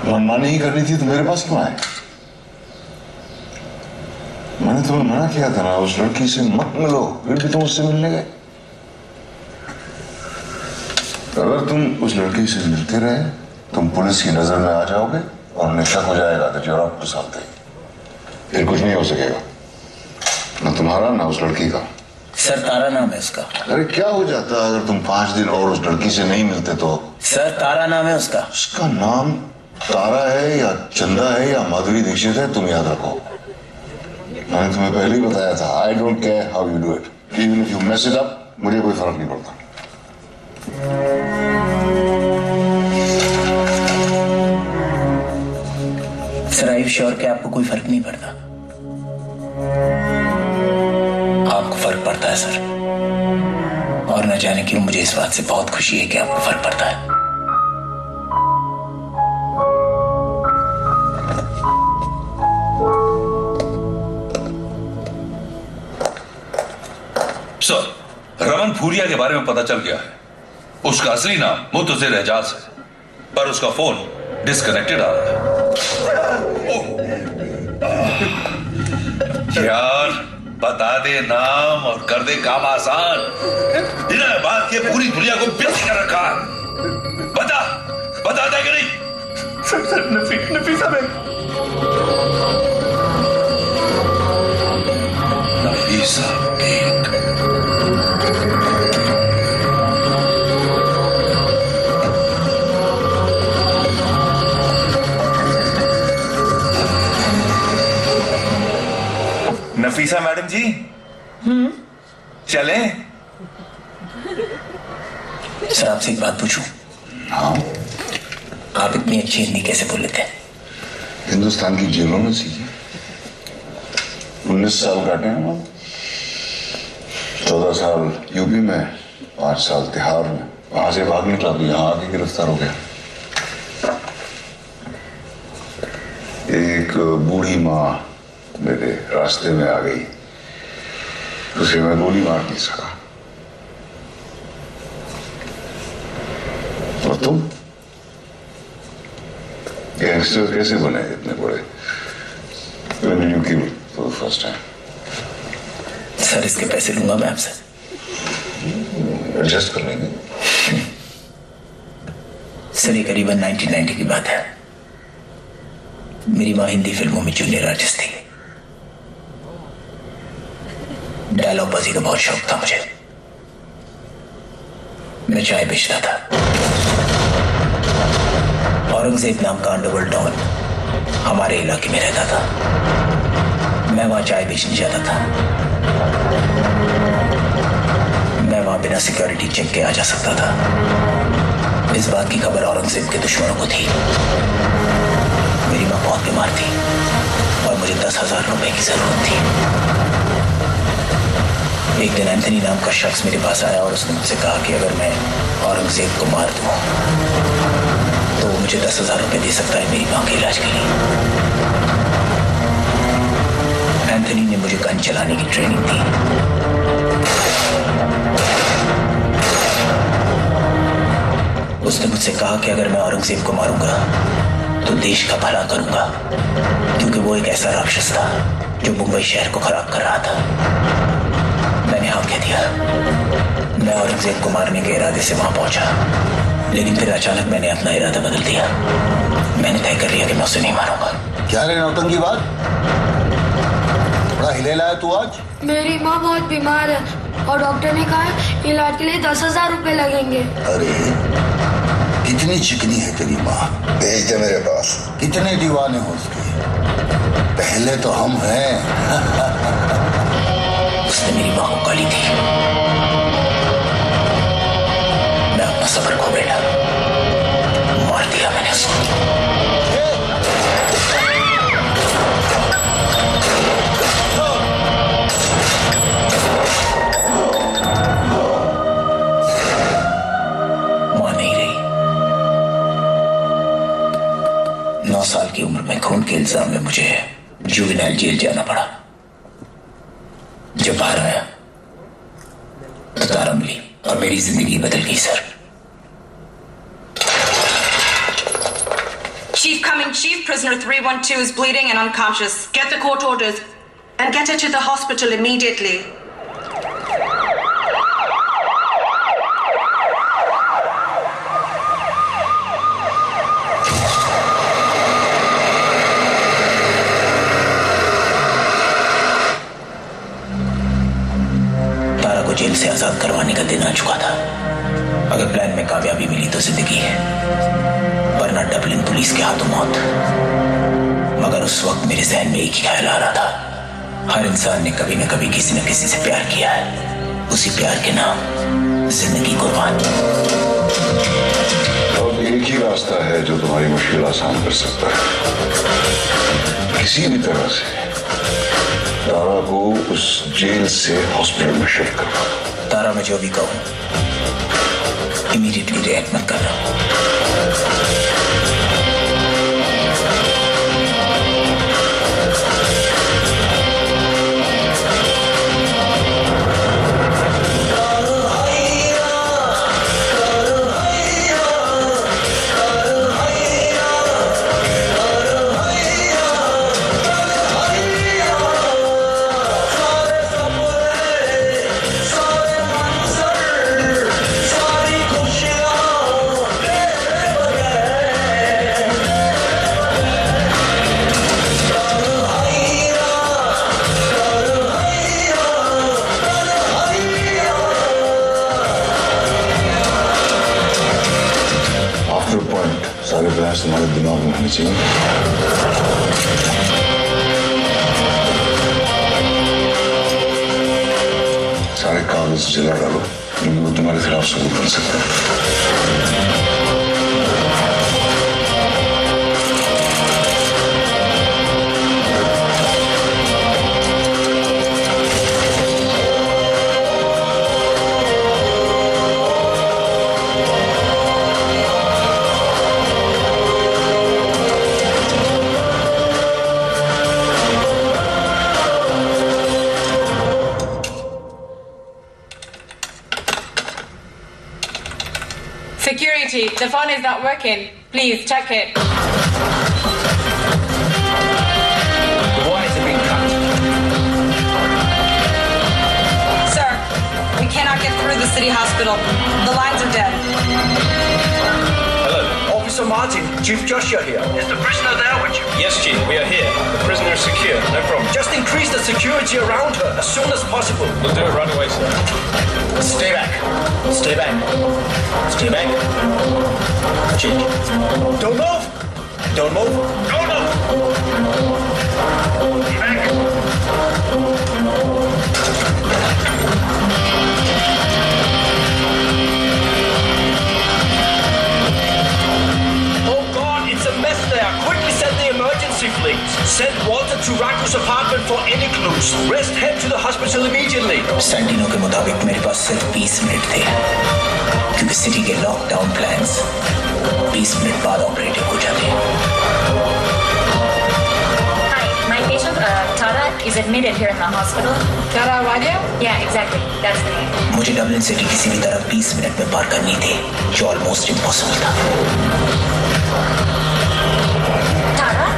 मनमानी ही करनी थी तो मेरे पास क्यों आए? मैंने तुम्हें मना किया था ना उस लड़की से मत मिलो, फिर भी तुम उससे मिलने गए। अगर तुम उस लड़की से मिलते रहे तुम पुलिस की नजर में आ जाओगे और उन्हें शक हो जाएगा that you're up to something. फिर कुछ नहीं हो सकेगा, ना तुम्हारा ना उस लड़की का। सर तारा नाम है उसका। अरे क्या हो जाता अगर तुम 5 दिन और उस लड़की से नहीं मिलते तो? सर तारा नाम है उसका। उसका नाम तारा है या चंदा है या माधुरी दीक्षित है, तुम याद रखो। मैंने तुम्हें पहले ही बताया था, I don't care how you do it. Even if you mess it up, मुझे कोई फर्क नहीं पड़ता। सर आई एम श्योर कि आपको कोई फर्क नहीं पड़ता। आपको फर्क पड़ता है सर, और न जाने क्यों मुझे इस बात से बहुत खुशी है कि आपको फर्क पड़ता है। सर, रमन फूरिया के बारे में पता चल गया है। उसका असली नाम मुतज़िर एजाज है, पर उसका फोन डिस्कनेक्टेड आ रहा है। यार बता दे नाम और कर दे काम आसान। बिना बात के पूरी दुनिया को बिजी कर रखा है। बता दे कि नहीं? सर नफीसा बेग। नफीसा बेग। नफीसा मैडम जी, चले? सर आपसे एक बात पूछूं? हाँ। आप इतनी अच्छी हिंदी कैसे बोल लेते हैं? हिंदुस्तान की जेलों में सीखी। 19 साल काटे हैं, 14 साल यूपी में, 5 साल तिहाड़ में। वहां से भाग निकला तो यहाँ आके गिरफ्तार हो गया। एक बूढ़ी माँ मेरे रास्ते में आ गई, उसे मैं गोली मार नहीं सका। और तुम गैंगस्टर कैसे बने इतने बड़े? When did you kill for the first time? Sir इसके पैसे लूंगा मैं आपसे। एडजस्ट कर लेंगे। सर ये करीबन 1990 की बात है। मेरी माँ हिंदी फिल्मों में जूनियर आर्टिस्ट थी। डायलॉग बाजी का बहुत शौक था मुझे। मैं चाय बेचता था। औरंगजेब नाम का अंडरवर्ल्ड डॉन हमारे इलाके में रहता था। मैं वहां चाय बेचने जाता था। मैं वहां बिना सिक्योरिटी चेक के आ जा सकता था। इस बात की खबर औरंगजेब के दुश्मनों को थी। मेरी माँ बहुत बीमार थी और मुझे 10,000 रुपए की जरूरत थी। एक दिन एंथनी नाम का शख्स मेरे पास आया और उसने मुझसे कहा कि अगर मैं औरंगजेब को मार दूं तो वो मुझे 10,000 रुपए दे सकता है मेरी मां के इलाज के लिए। एंथनी ने मुझे गन चलाने की ट्रेनिंग दी। उसने मुझसे कहा कि अगर मैं औरंगजेब को मारूंगा तो देश का भला करूंगा, क्योंकि वो एक ऐसा राक्षस था जो मुंबई शहर को खराब कर रहा था। मैंने हाँ कह दिया। मैं औरंगजेब को मारने के इरादे से वहां पहुंचा, लेकिन फिर अचानक मैंने अपना इरादा बदल दिया। मैंने तय कर लिया कि मैं उसे नहीं मारूंगा। क्या रे नौटंकी बात? बड़ा हिले लाया तू आज? मेरी माँ बहुत बीमार है और डॉक्टर ने कहा है इलाज के लिए 10,000 रुपए लगेंगे। अरे कितनी चिकनी है तेरी माँ, भेज दे मेरे पास। कितने दीवाने हो उसके, पहले तो हम हैं। उसने मेरी माँ को गाली दी। मैं अपना सब्र खो बैठा, मार दिया मैंने उसको। माँ नहीं रही। 9 साल की उम्र में खून के इल्जाम में मुझे जुवेनाइल जेल जाना पड़ा। जब बाहर आया तो तारा मिली और मेरी जिंदगी बदल गई sir. Chief coming, Chief. Prisoner 312 is bleeding and unconscious. Get the court orders and get her to the hospital immediately. Jail से आजाद करवाने का दिन आ चुका था। अगर प्लान में कामयाबी मिली तो जिंदगी है, वरना डबलिन पुलिस के हाथों मौत। मगर उस वक्त मेरे जहन में एक ही ख्याल आ रहा था, हर इंसान ने कभी न कभी किसी न किसी से प्यार किया है, उसी प्यार के नाम जिंदगी कुर्बान। और एक ही रास्ता है जो तुम्हारी मुश्किल आसान कर सकता है। किसी भी तरह से तारा को उस जेल से हॉस्पिटल में शिफ्ट करो। तारा, मैं जो भी कहूं इमीडिएटली रिएक्ट मत करना। सारे प्रयास तुम्हारे दिमाग में होने चाहिए। सारे कागज जला डालो, क्योंकि वो तुम्हारे खिलाफ सबूत बन सकता है। Security, the phone is not working. Please check it. The wires have been cut. Sir, we cannot get through the city hospital. The lines are dead. Hello. Officer Martin, Chief Joshua here. Is the prisoner there with you? Yes, Chief. We are here. The prisoner is secure. No problem. Just increase the security around her as soon as possible. We'll do it right away, sir. Stay back. Stay back. Stay back. Chief. Don't move. Don't move. Don't move. Stay back. Oh God, it's a mess there. Quickly send the emergency fleet. Send Walter to Raku's apartment for any clues. Rest head to the hospital immediately. Santino के मुताबिक मेरे पास सिर्फ 20 मिनट थे, क्योंकि सिटी के लॉकडाउन प्लान्स 20 मिनट बाद ऑपरेटिव हो जाते हैं। Hi, my patient Tara is admitted here in the hospital. Tara Wadia? Yeah, exactly. That's the name. मुझे डबलिन सिटी किसी भी तरह 20 मिनट में पार करनी थी, जो ऑलमोस्ट इम्पॉसिबल था। Tara?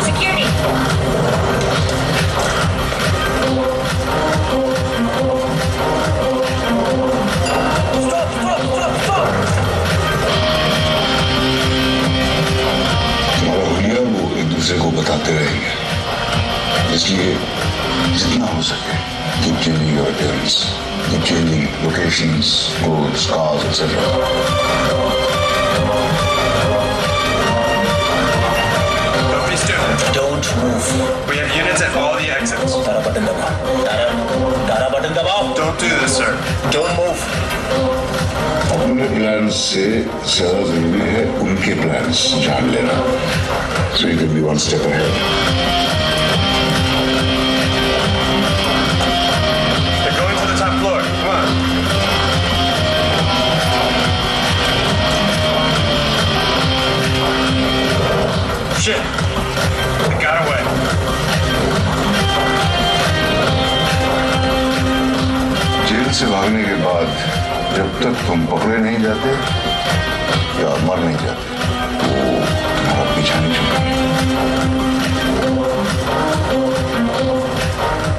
Security. तुम्हारा हुलिया वो एक दूसरे को बताते रहेंगे, इसलिए जितना हो सके keep changing your appearance, keep changing locations, clothes, cars, etc. Nobody's doing it. Don't move. We have units at all the exits. Tara button दबाओ। तारा बटन दबाओ। Don't do this, sir. Don't move. अपने प्लान से ज्यादा जरूरी है उनके प्लान्स जान लेना, so you can be one step ahead. They're going to the top floor. Come on. Shit. They got away. Jail से भागने के बाद जब तक तुम पकड़े नहीं जाते या मर नहीं जाते, वो तुम्हारा पीछा नहीं छोड़ेंगे।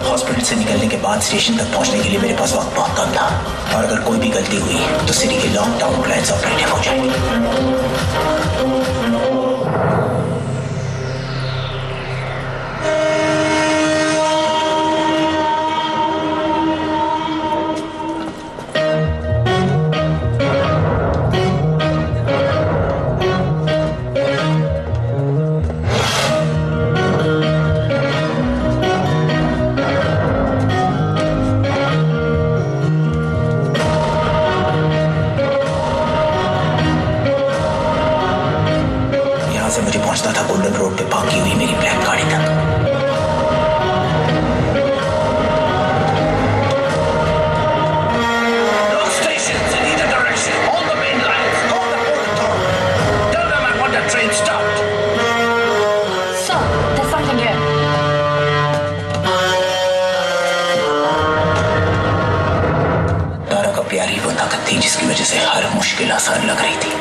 हॉस्पिटल से निकलने के बाद स्टेशन तक पहुंचने के लिए मेरे पास वक्त बहुत कम था, और अगर कोई भी गलती हुई तो सिटी के लॉकडाउन प्लान्स ऑपरेटिव हो जाएंगे। पहुंचता था गोल्डन रोड पे पार्क की हुई मेरी ब्लैक गाड़ी तक। जिसकी वजह से हर मुश्किल आसान लग रही थी।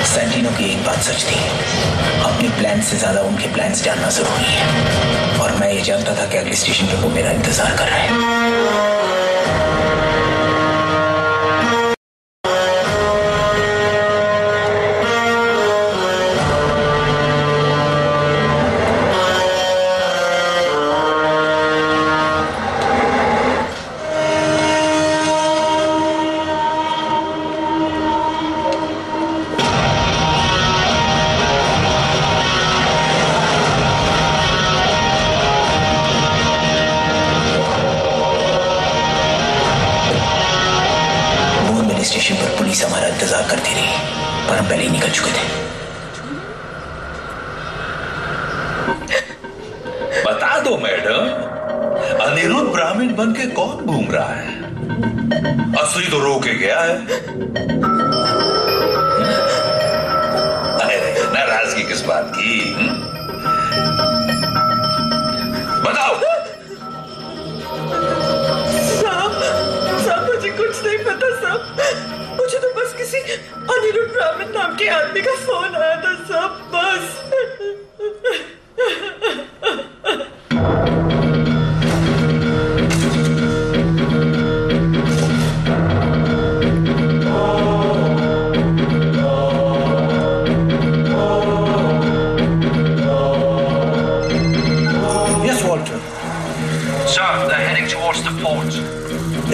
सैंटिनो की एक बात सच थी, अपने प्लान से ज्यादा उनके प्लान्स जानना जरूरी है, और मैं ये जानता था कि अगले स्टेशन पे वो मेरा इंतजार कर रहे हैं। स्टेशन पर पुलिस हमारा इंतजार करती रही, पर हम पहले ही निकल चुके थे। बता दो मैडम, अनिरुद्ध ब्राह्मण बन के कौन घूम रहा है? असली तो रो के गया है। अरे नाराजगी किस बात की? बताओ। साहब मुझे कुछ नहीं पता साहब, मुझे तो बस किसी अनिरुद्ध ब्राह्मण नाम के आदमी का फोन आया था साहब, बस।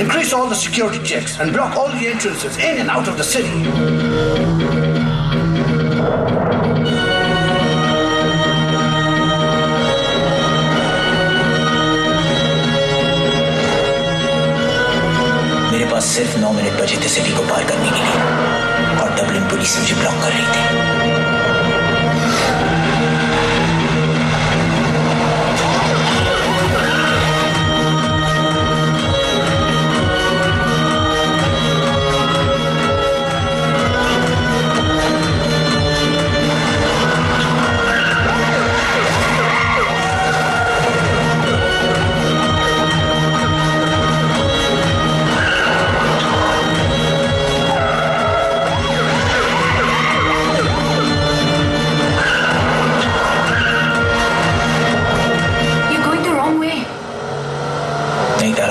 Increase all the security checks and block all the entrances in and out of the city. मेरे पास सिर्फ 9 मिनट बचे थे सिटी को पार करने के लिए, और डबलिन पुलिस मुझे ब्लॉक कर रही थी।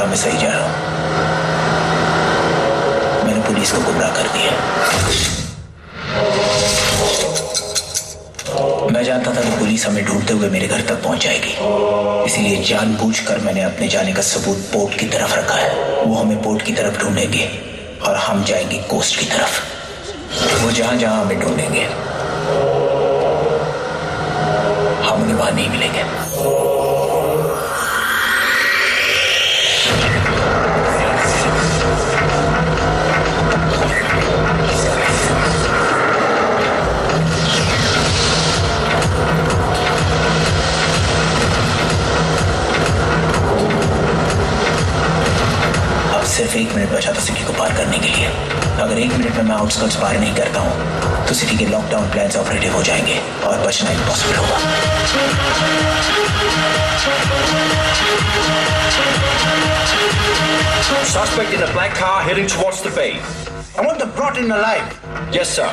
मैं सही जा रहा हूं। मैंने पुलिस को गुमराह कर दिया। मैं जानता था कि पुलिस हमें ढूंढते हुए मेरे घर तक पहुंच जाएगी, इसीलिए जानबूझकर मैंने अपने जाने का सबूत पोर्ट की तरफ रखा है। वो हमें पोर्ट की तरफ ढूंढेंगे और हम जाएंगे कोस्ट की तरफ। वो जहां जहां हमें ढूंढेंगे हम उन्हें वहां नहीं मिलेंगे। सिर्फ 1 मिनट बचा था सिटी को पार करने के लिए। अगर 1 मिनट में मैं आउटस्कर्ट्स पार नहीं करता हूं तो सिटी के लॉकडाउन प्लान्स ऑपरेटिव हो जाएंगे और बचना इम्पॉसिबल होगा। Suspect in a black car heading towards the bay. I want them brought in alive. Yes, sir.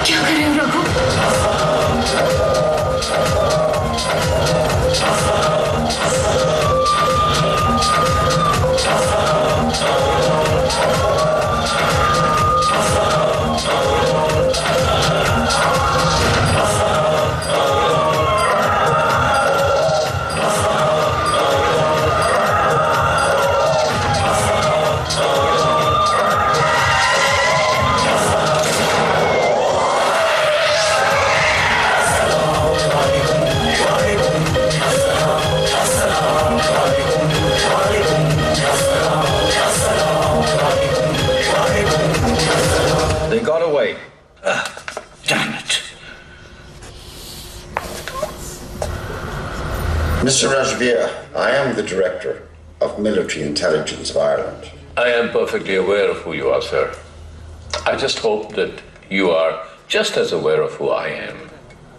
क्या कर रहे हो Raghu? Director of Military Intelligence of Ireland. I am perfectly aware of who you are, sir. I just hope that you are just as aware of who I am.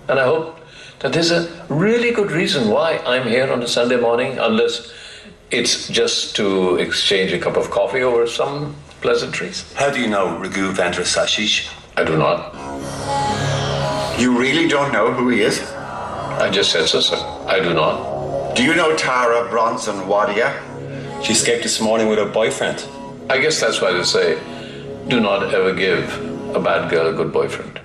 And I hope that there's a really good reason why I'm here on a Sunday morning, unless it's just to exchange a cup of coffee over some pleasantries. How do you know Raghu Vendrasashish? I do not. You really don't know who he is? I just said so, sir. I do not. Do you know Tara Bronson Wadia? She escaped this morning with her boyfriend. I guess that's why they say, do not ever give a bad girl a good boyfriend.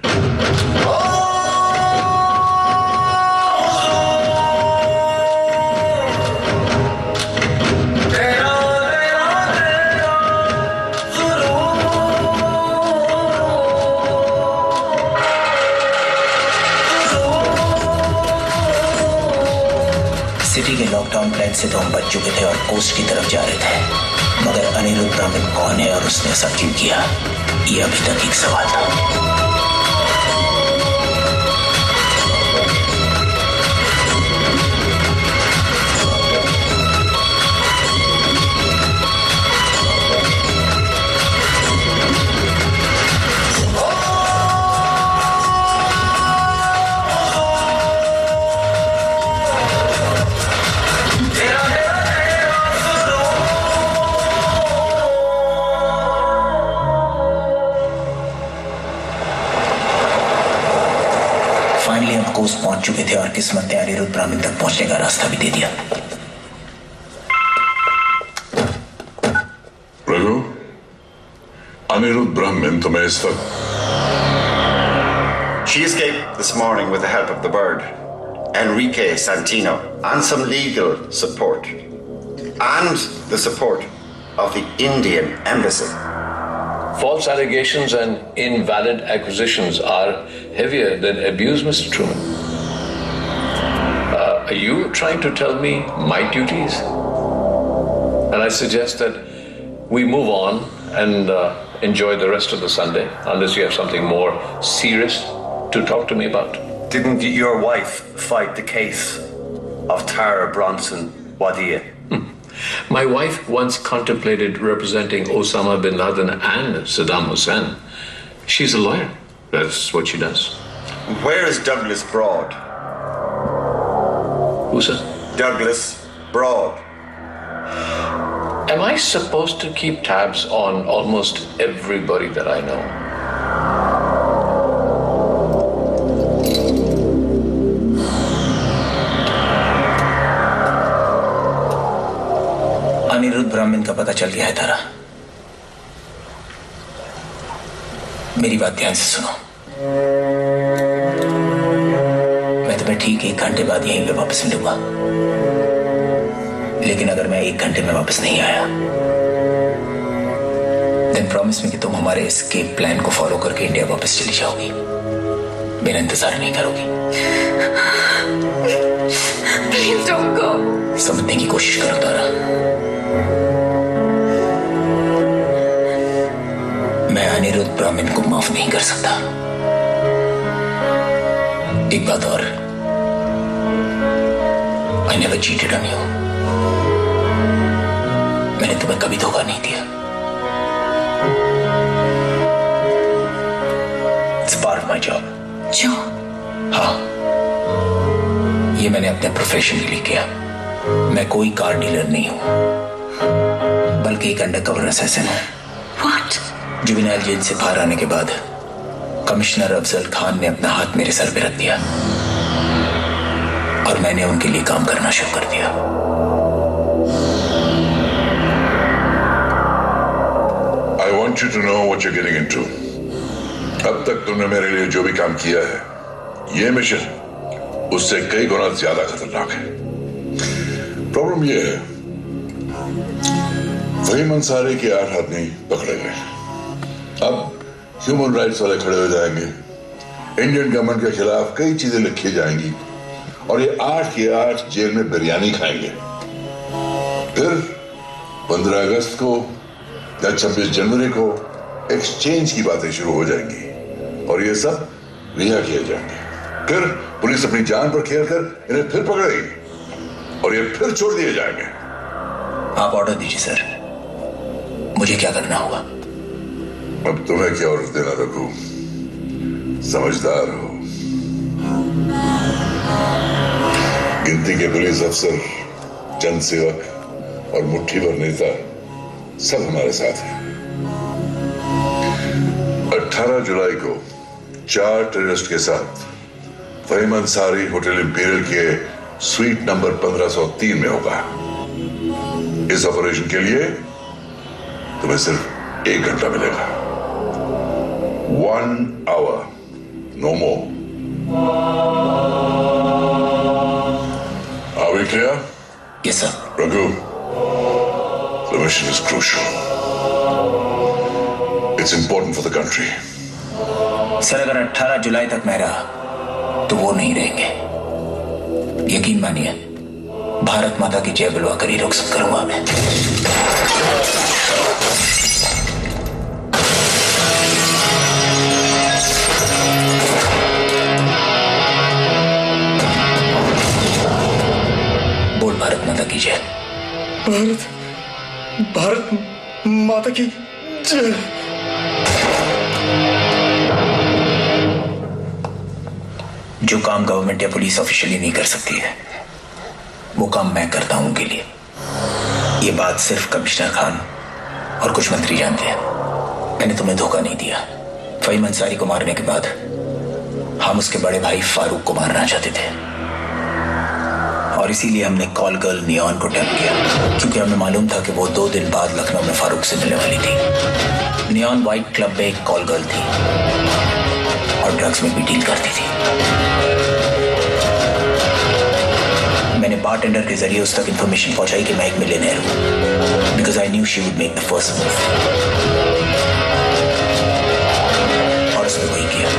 City के लॉकडाउन प्लान से तो हम बच चुके थे और कोस्ट की तरफ जा रहे थे, मगर अनिरुद्ध ब्राह्मण कौन है और उसने ऐसा क्यों किया, ये अभी तक एक सवाल था। कोस्ट पहुंच चुके थे और किस्मत ने अनिरुद्ध ब्राह्मण तक पहुंचने का रास्ता भी दे दिया। रघु, अनिरुद्ध ब्राह्मण तुम्हें इस वक्त She escaped this morning with the help of the bird, Enrique Santino, and some legal support, and the support of the Indian embassy. False allegations and invalid accusations are heavier than abuse, Mr. Truman. Are you trying to tell me my duties? And I suggest that we move on and enjoy the rest of the Sunday, unless you have something more serious to talk to me about. Didn't your wife fight the case of Tara Bronson Wadia? My wife once contemplated representing Osama bin Laden and Saddam Hussein. She's a lawyer. That's what she does. Where is Douglas Broad? Who, sir? Douglas Broad. Am I supposed to keep tabs on almost everybody that I know? Anirudh ब्राह्मण का पता चल गया है तारा। मेरी बात ध्यान से सुनो। मैं तुम्हें ठीक 1 घंटे बाद यहीं पे वापस मिलूंगा, लेकिन अगर मैं 1 घंटे में वापस नहीं आया, देन प्रॉमिस मी कि तुम हमारे एस्केप प्लान को फॉलो करके इंडिया वापस चली जाओगी, मेरा इंतजार नहीं करोगी। Please don't go. समझने की कोशिश करो तारा। मैं अनिरुद्ध ब्राह्मण को माफ नहीं कर सकता। एक बात और, I never cheated on you. मैंने तुम्हें कभी धोखा नहीं दिया। It's part of my job. Job? हाँ, ये मैंने अपने प्रोफेशन के लिए किया। मैं कोई कार डीलर नहीं हूं, बल्कि एक अंडरकवर असैसिन हूं। What? जुवेनाइल जेल से बाहर आने के बाद कमिश्नर अफजल खान ने अपना हाथ मेरे सर पे रख दिया और मैंने उनके लिए काम करना शुरू कर दिया। I want you to know what you're getting into. अब तक तुमने मेरे लिए जो भी काम किया है, ये मिशन उससे कई गुना ज्यादा खतरनाक है। प्रॉब्लम ये है, वहीम अंसारी के 8 आदमी पकड़े गए। अब ह्यूमन राइट्स वाले खड़े हो जाएंगे, इंडियन गवर्नमेंट के खिलाफ कई चीजें लिखी जाएंगी और ये 8 के 8 जेल में बिरयानी खाएंगे। फिर 15 अगस्त को या 26 जनवरी को एक्सचेंज की बातें शुरू हो जाएंगी और ये सब रिहा किए जाएंगे। फिर पुलिस अपनी जान पर खेल कर इन्हें फिर पकड़ेगी और ये फिर छोड़ दिए जाएंगे। आप ऑर्डर दीजिए सर। मुझे क्या करना होगा? अब तुम्हें क्या ऑर्डर देना रघु, समझदार हो। गिनती के पुलिस अफसर, जन सेवक और मुट्ठी भर नेता सब हमारे साथ हैं। 18 जुलाई को 4 टेररिस्ट के साथ फहीम अंसारी होटल इंपीरियल के स्वीट नंबर 1503 में होगा। इस ऑपरेशन के लिए तुम्हें सिर्फ 1 घंटा मिलेगा। 1 hour, no more. Are we clear? Yes, sir. Raghu, the mission is crucial. It's important for the country. Sir, अगर 18 जुलाई तक मैं रहा तो वो नहीं रहेंगे। यकीन मानिए, भारत माता की जय बुलवा कर ही रुखसत करूंगा मैं। बोल भारत माता की जय। भारत माता की जय। जो काम गवर्नमेंट या पुलिस ऑफिशियली नहीं कर सकती है, वो काम मैं करता हूं उनके लिए। ये बात सिर्फ कमिश्नर खान और कुछ मंत्री जानते हैं। मैंने तुम्हें धोखा नहीं दिया। फहीम अंसारी को मारने के बाद हम उसके बड़े भाई फारूक को मारना चाहते थे, और इसीलिए हमने कॉल गर्ल नियॉन को टैप किया, क्योंकि हमें मालूम था कि वो 2 दिन बाद लखनऊ में फारूक से मिलने वाली थी। नियॉन व्हाइट क्लब में एक कॉल गर्ल थी और ड्रग्स में भी डील करती थी। मैंने बारटेंडर के जरिए उस तक इंफॉर्मेशन पहुंचाई कि मैं एक मिलियनेयर हूं, because I knew she would make the first move, और उसने वही किया।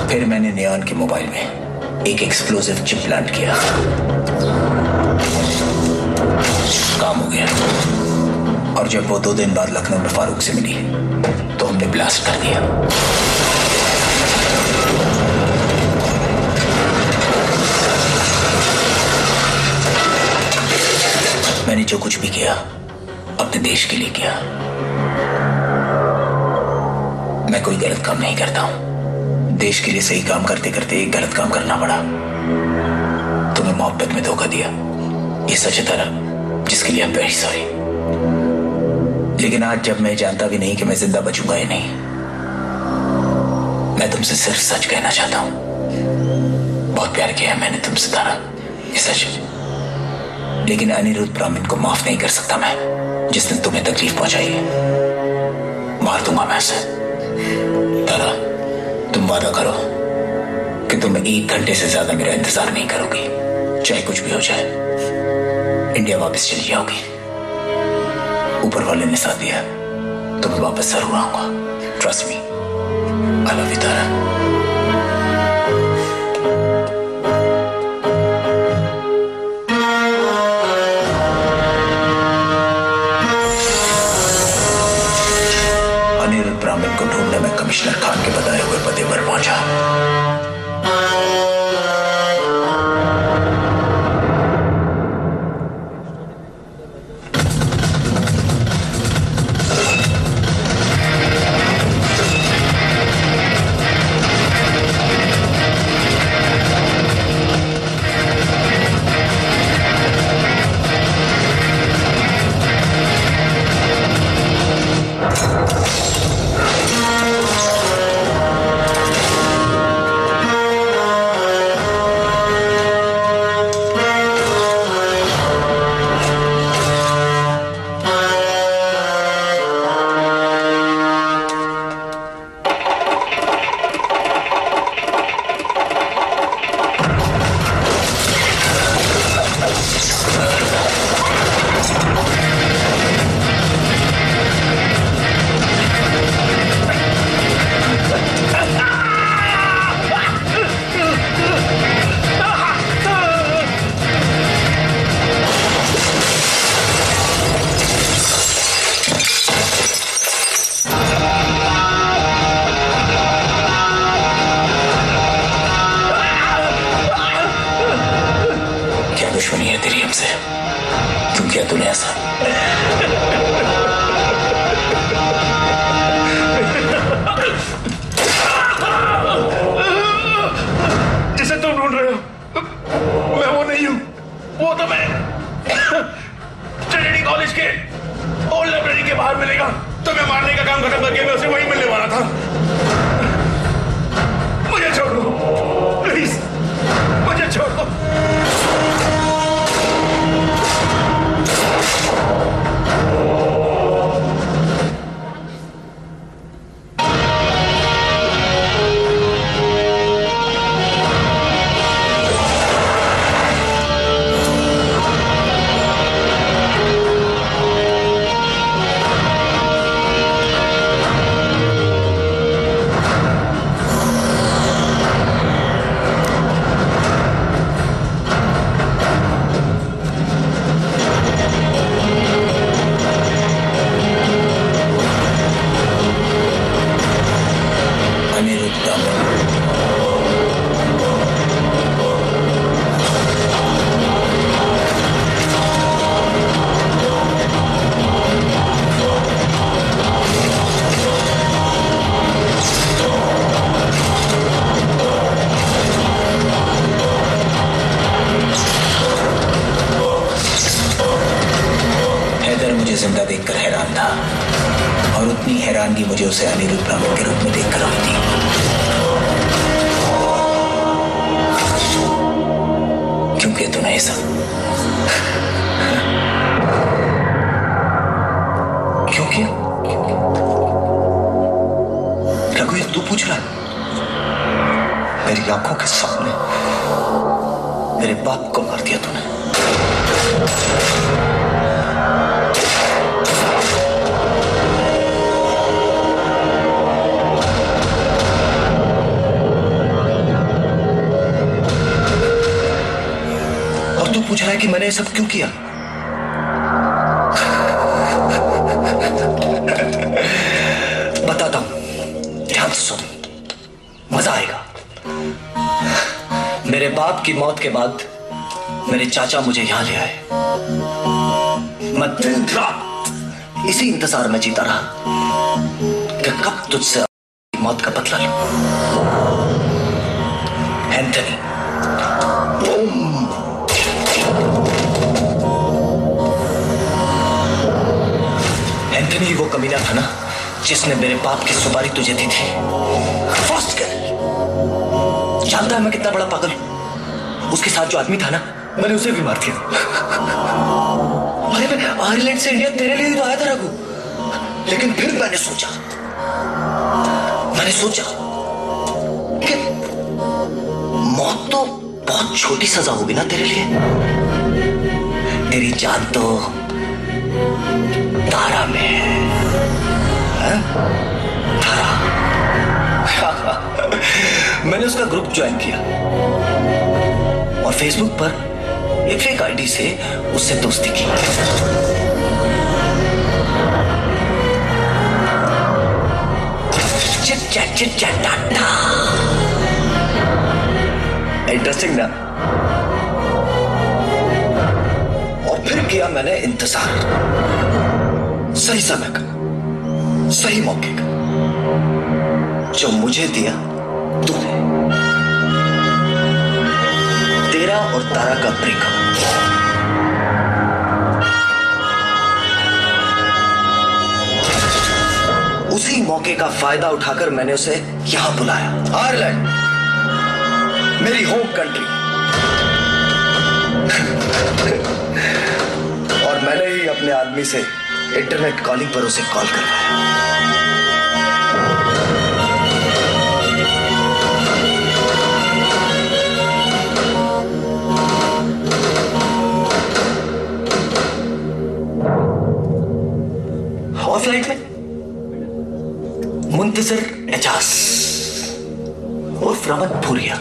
फिर मैंने नियॉन के मोबाइल में एक एक्सप्लोसिव चिप प्लांट किया। काम हो गया, और जब वो 2 दिन बाद लखनऊ में फारूक से मिली तो हमने ब्लास्ट कर दिया। मैंने जो कुछ भी किया अपने देश के लिए किया। मैं कोई गलत काम नहीं करता हूं। देश के लिए सही काम करते करते एक गलत काम करना पड़ा। तुम्हें मोहब्बत में धोखा दिया, ये सच था, जिसके लिए आई एम वेरी सॉरी। लेकिन आज जब मैं जानता भी नहीं कि मैं जिंदा बचूंगा या नहीं, मैं तुमसे सिर्फ सच कहना चाहता हूं। बहुत प्यार किया है मैंने तुमसे तारा, ये सच। लेकिन अनिरुद्ध ब्राह्मण को माफ नहीं कर सकता मैं, जिसने तुम्हें तकलीफ पहुंचाई है। मार दूंगा मैं उसे। तारा, तुम वादा करो कि तुम 1 घंटे से ज्यादा मेरा इंतजार नहीं करोगी, चाहे कुछ भी हो जाए। इंडिया वापस चली जाओगी। ऊपर वाले ने साथ दिया तो मैं वापस जरूर आऊंगा। Trust me, I love you Tara. Aniruddh ब्राह्मण को ढूंढने में कमिश्नर खान के बताए हुए पते पर पहुंचा। जैसा। जिसे तुम ढूंढ रहे हो मैं वो नहीं हूं। वो तो मैं ट्रिनिटी कॉलेज के ओल्ड लाइब्रेरी के बाहर मिलेगा। तो मैं मारने का काम खत्म करके मैं उसे वहीं मिलने वाला था। मुझे छोड़ दो प्लीज, मुझे छोड़ दो। जिंदा देखकर हैरान था और उतनी हैरानगी मुझे उसे अनिरुद्ध ब्राह्मण के रूप में देखकर हुई थी। क्यों किया तूने ऐसा? क्यों किया? रघु ये तू पूछ रहा है? मेरी आंखों के सामने मेरे बाप को मार दिया तूने। पूछ रहा है कि मैंने ये सब क्यों किया? बताता हूं, ध्यान से सुन, मजा आएगा। मेरे बाप की मौत के बाद मेरे चाचा मुझे यहां ले आए। मैं दिन रात इसी इंतजार में जीता रहा कि कब तुझसे मौत का बदला लूं। एंथनी, एंथनी वो कमीना था ना जिसने मेरे बाप की सुपारी तुझे दी थी। First girl. जानता है मैं कितना बड़ा पागल हूं? उसके साथ जो आदमी था ना, मैंने उसे भी मार दिया। अरे मैं आयरलैंड से इंडिया तेरे लिए ही तो आया था रघु। लेकिन फिर मैंने सोचा कि मौत तो बहुत छोटी सजा होगी ना तेरे लिए। तेरी जान तो तारा में है। तारा। मैंने उसका ग्रुप ज्वाइन किया और फेसबुक पर एक फेक आईडी से उससे दोस्ती की। Chit chat Tata. इंटरेस्टिंग ना? और फिर किया मैंने इंतजार, सही समय का, सही मौके का, जो मुझे दिया तूने। तेरा और तारा का ब्रेकअप। उसी मौके का फायदा उठाकर मैंने उसे यहां बुलाया। आयरलैंड, मेरी होम कंट्री। और मैंने ही अपने आदमी से इंटरनेट कॉलिंग पर उसे कॉल करवाया। ऑफलाइन में मुंतजर एजाज उर्फ रमन फूरिया,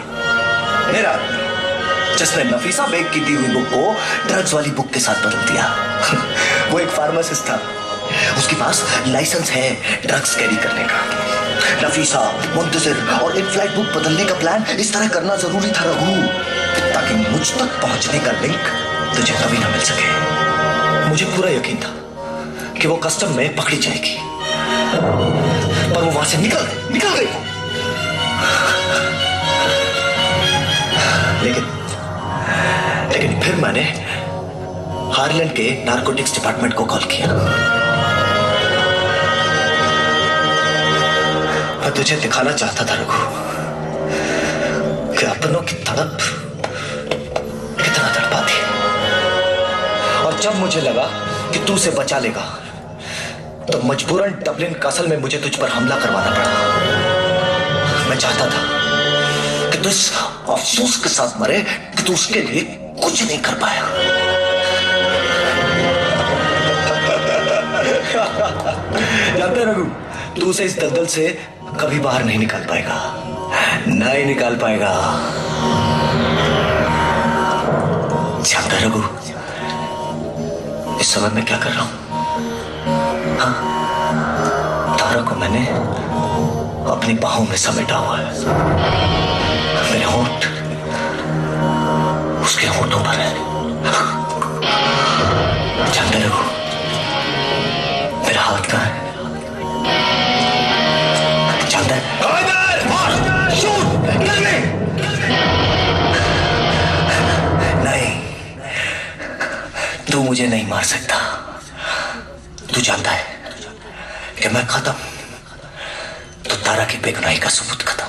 मेरा जिसने नफीसा बेग की दी हुई बुक को ड्रग्स वाली बुक के साथ बदल दिया। वो एक फार्मासिस्ट था, उसके पास लाइसेंस है ड्रग्स कैरी करने का। नफीसा, मुंतजिर और इन फ्लाइट बुक बदलने का प्लान इस तरह करना जरूरी था रघु, ताकि मुझ तक पहुंचने का लिंक तुझे कभी ना मिल सके। मुझे पूरा यकीन था कि वो कस्टम में पकड़ी जाएगी, पर वो वहां से निकल गई। लेकिन फिर मैंने हार्लैंड के नारकोटिक्स डिपार्टमेंट को कॉल किया। मैं तुझे दिखाना चाहता था रघु कि अपनों की तड़प कितना तड़पाती है, और जब मुझे लगा कि तू उसे बचा लेगा तो मजबूरन डबलिन कासल में मुझे तुझ पर हमला करवाना पड़ा। मैं चाहता था कि तू इस अफसोस के साथ मरे कि तू उसके लिए कुछ नहीं कर पाया। जानते रघु, तू उसे इस दलदल से कभी बाहर नहीं निकाल पाएगा, नहीं निकाल पाएगा। जानते रघु, इस समय मैं क्या कर रहा हूं? हाँ, तारा को मैंने अपनी बाहों में समेटा हुआ है। मेरे होंठ उसके होंठों पर है। जानते रघु, मेरा हाथ कहाँ है? जानते हैं? नहीं, तू मुझे नहीं मार सकता। तू जानता है कि मैं खत्म तो तारा की बेगुनाही का सबूत खत्म।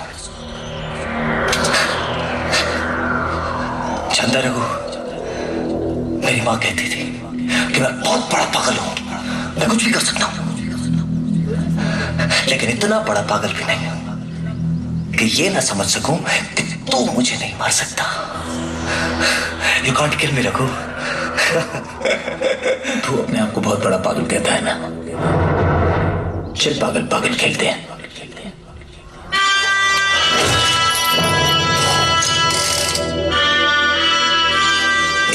जानता रघु, मेरी माँ कहती थी कि मैं बहुत बड़ा पागल हूं, मैं कुछ भी कर सकता हूं, लेकिन इतना बड़ा पागल भी नहीं कि ये ना समझ सकूं कि तू मुझे नहीं मार सकता। यू कांट किल मी रघु। तू अपने आप को बहुत बड़ा पागल कहता है ना? चल पागल पागल खेलते हैं।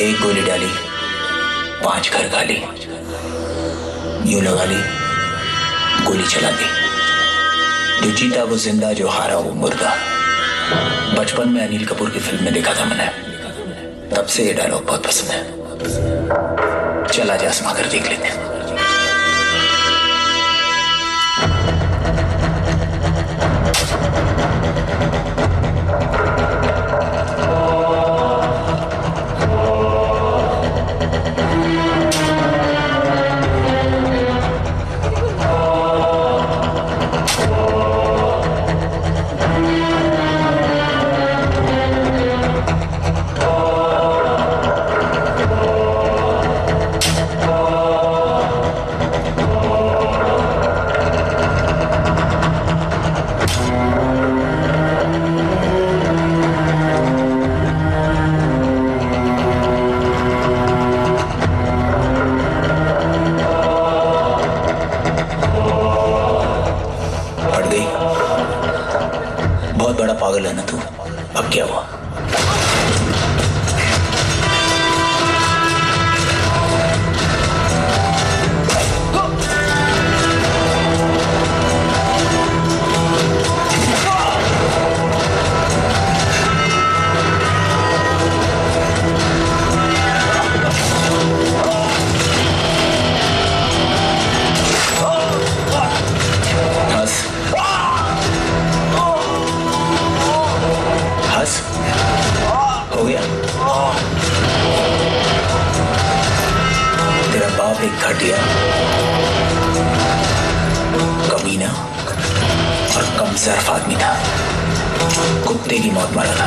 एक गोली डाली, 5 घर खाली, यूं लगा ली, गोली चला दी। जो जीता वो जिंदा, जो हारा वो मुर्दा। बचपन में अनिल कपूर की फिल्म में देखा था मैंने, तब से ये डायलॉग बहुत पसंद है। चल आज आजमा कर देख लेते हैं। पागल है ना तू? अब क्या हुआ? हो गया? तेरा बाप एक घटिया, कमीना और कमजोर आदमी था। कुत्ते की मौत मारा था।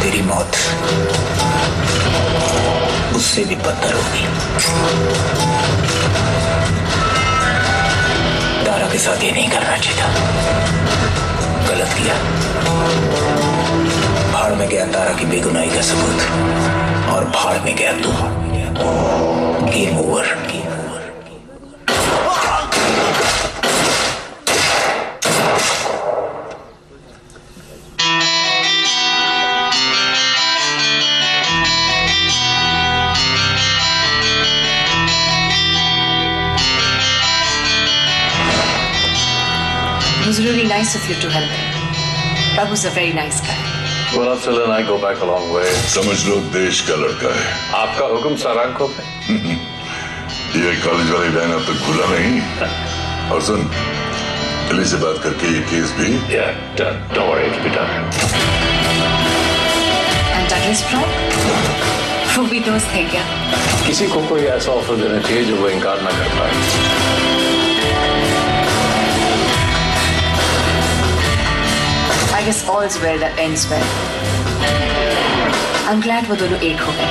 तेरी मौत उससे भी बदतर होगी। तारा के साथ ये नहीं करना चाहिए था, गलत किया। भाड़ में गया तारा की बेगुनाही का सबूत, और भाड़ में गया तू। Game over. It was really nice of you to help him. Prabhu's a very nice guy. Well, Afzal and I go back a long way. समझ लो देश का लड़का है। आपका हुक्म सर आंखों पे। ये कॉलेज वाली लाइन अब तक भूला नहीं। और सुन, पुलिस से बात करके ये केस भी don't worry, it'll be done. And Douglas Prime? वो भी दोस्त है क्या? किसी को कोई ऐसा ऑफर देना चाहिए जो वो इनकार ना कर पाए। I guess all's well that ends well. I'm glad वो दोनों एक हो गए।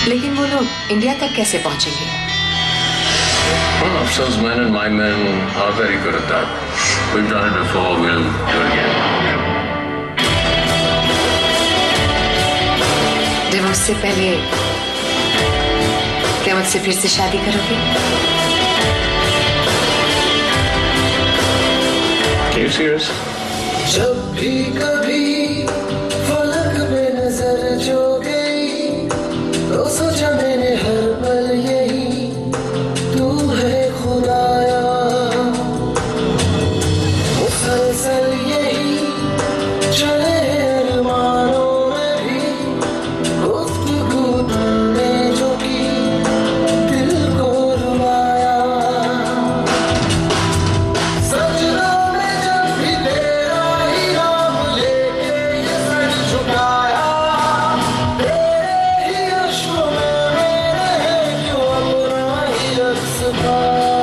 लेकिन वो लोग इंडिया तक कैसे पहुंचेंगे? Well, Afzal's men and my men are very good at that. We've done it before, we'll do it again. Divorce से पहले क्या मुझसे फिर से शादी करोगे? Are you serious? जब भी कभी फलक में नजर जो गई तो सोचा मैंने हर पल यही तू है खुदाया। मुसलसल यही चले अरमानों में भी गुफ्तगू तुमने जो की दिल को रुलाया। सजना में जब भी तेरा ही नाम लेके ये सर झुकाया, तेरे ही अश्कों में मेरे क्यों अपना ही रक्स पाया।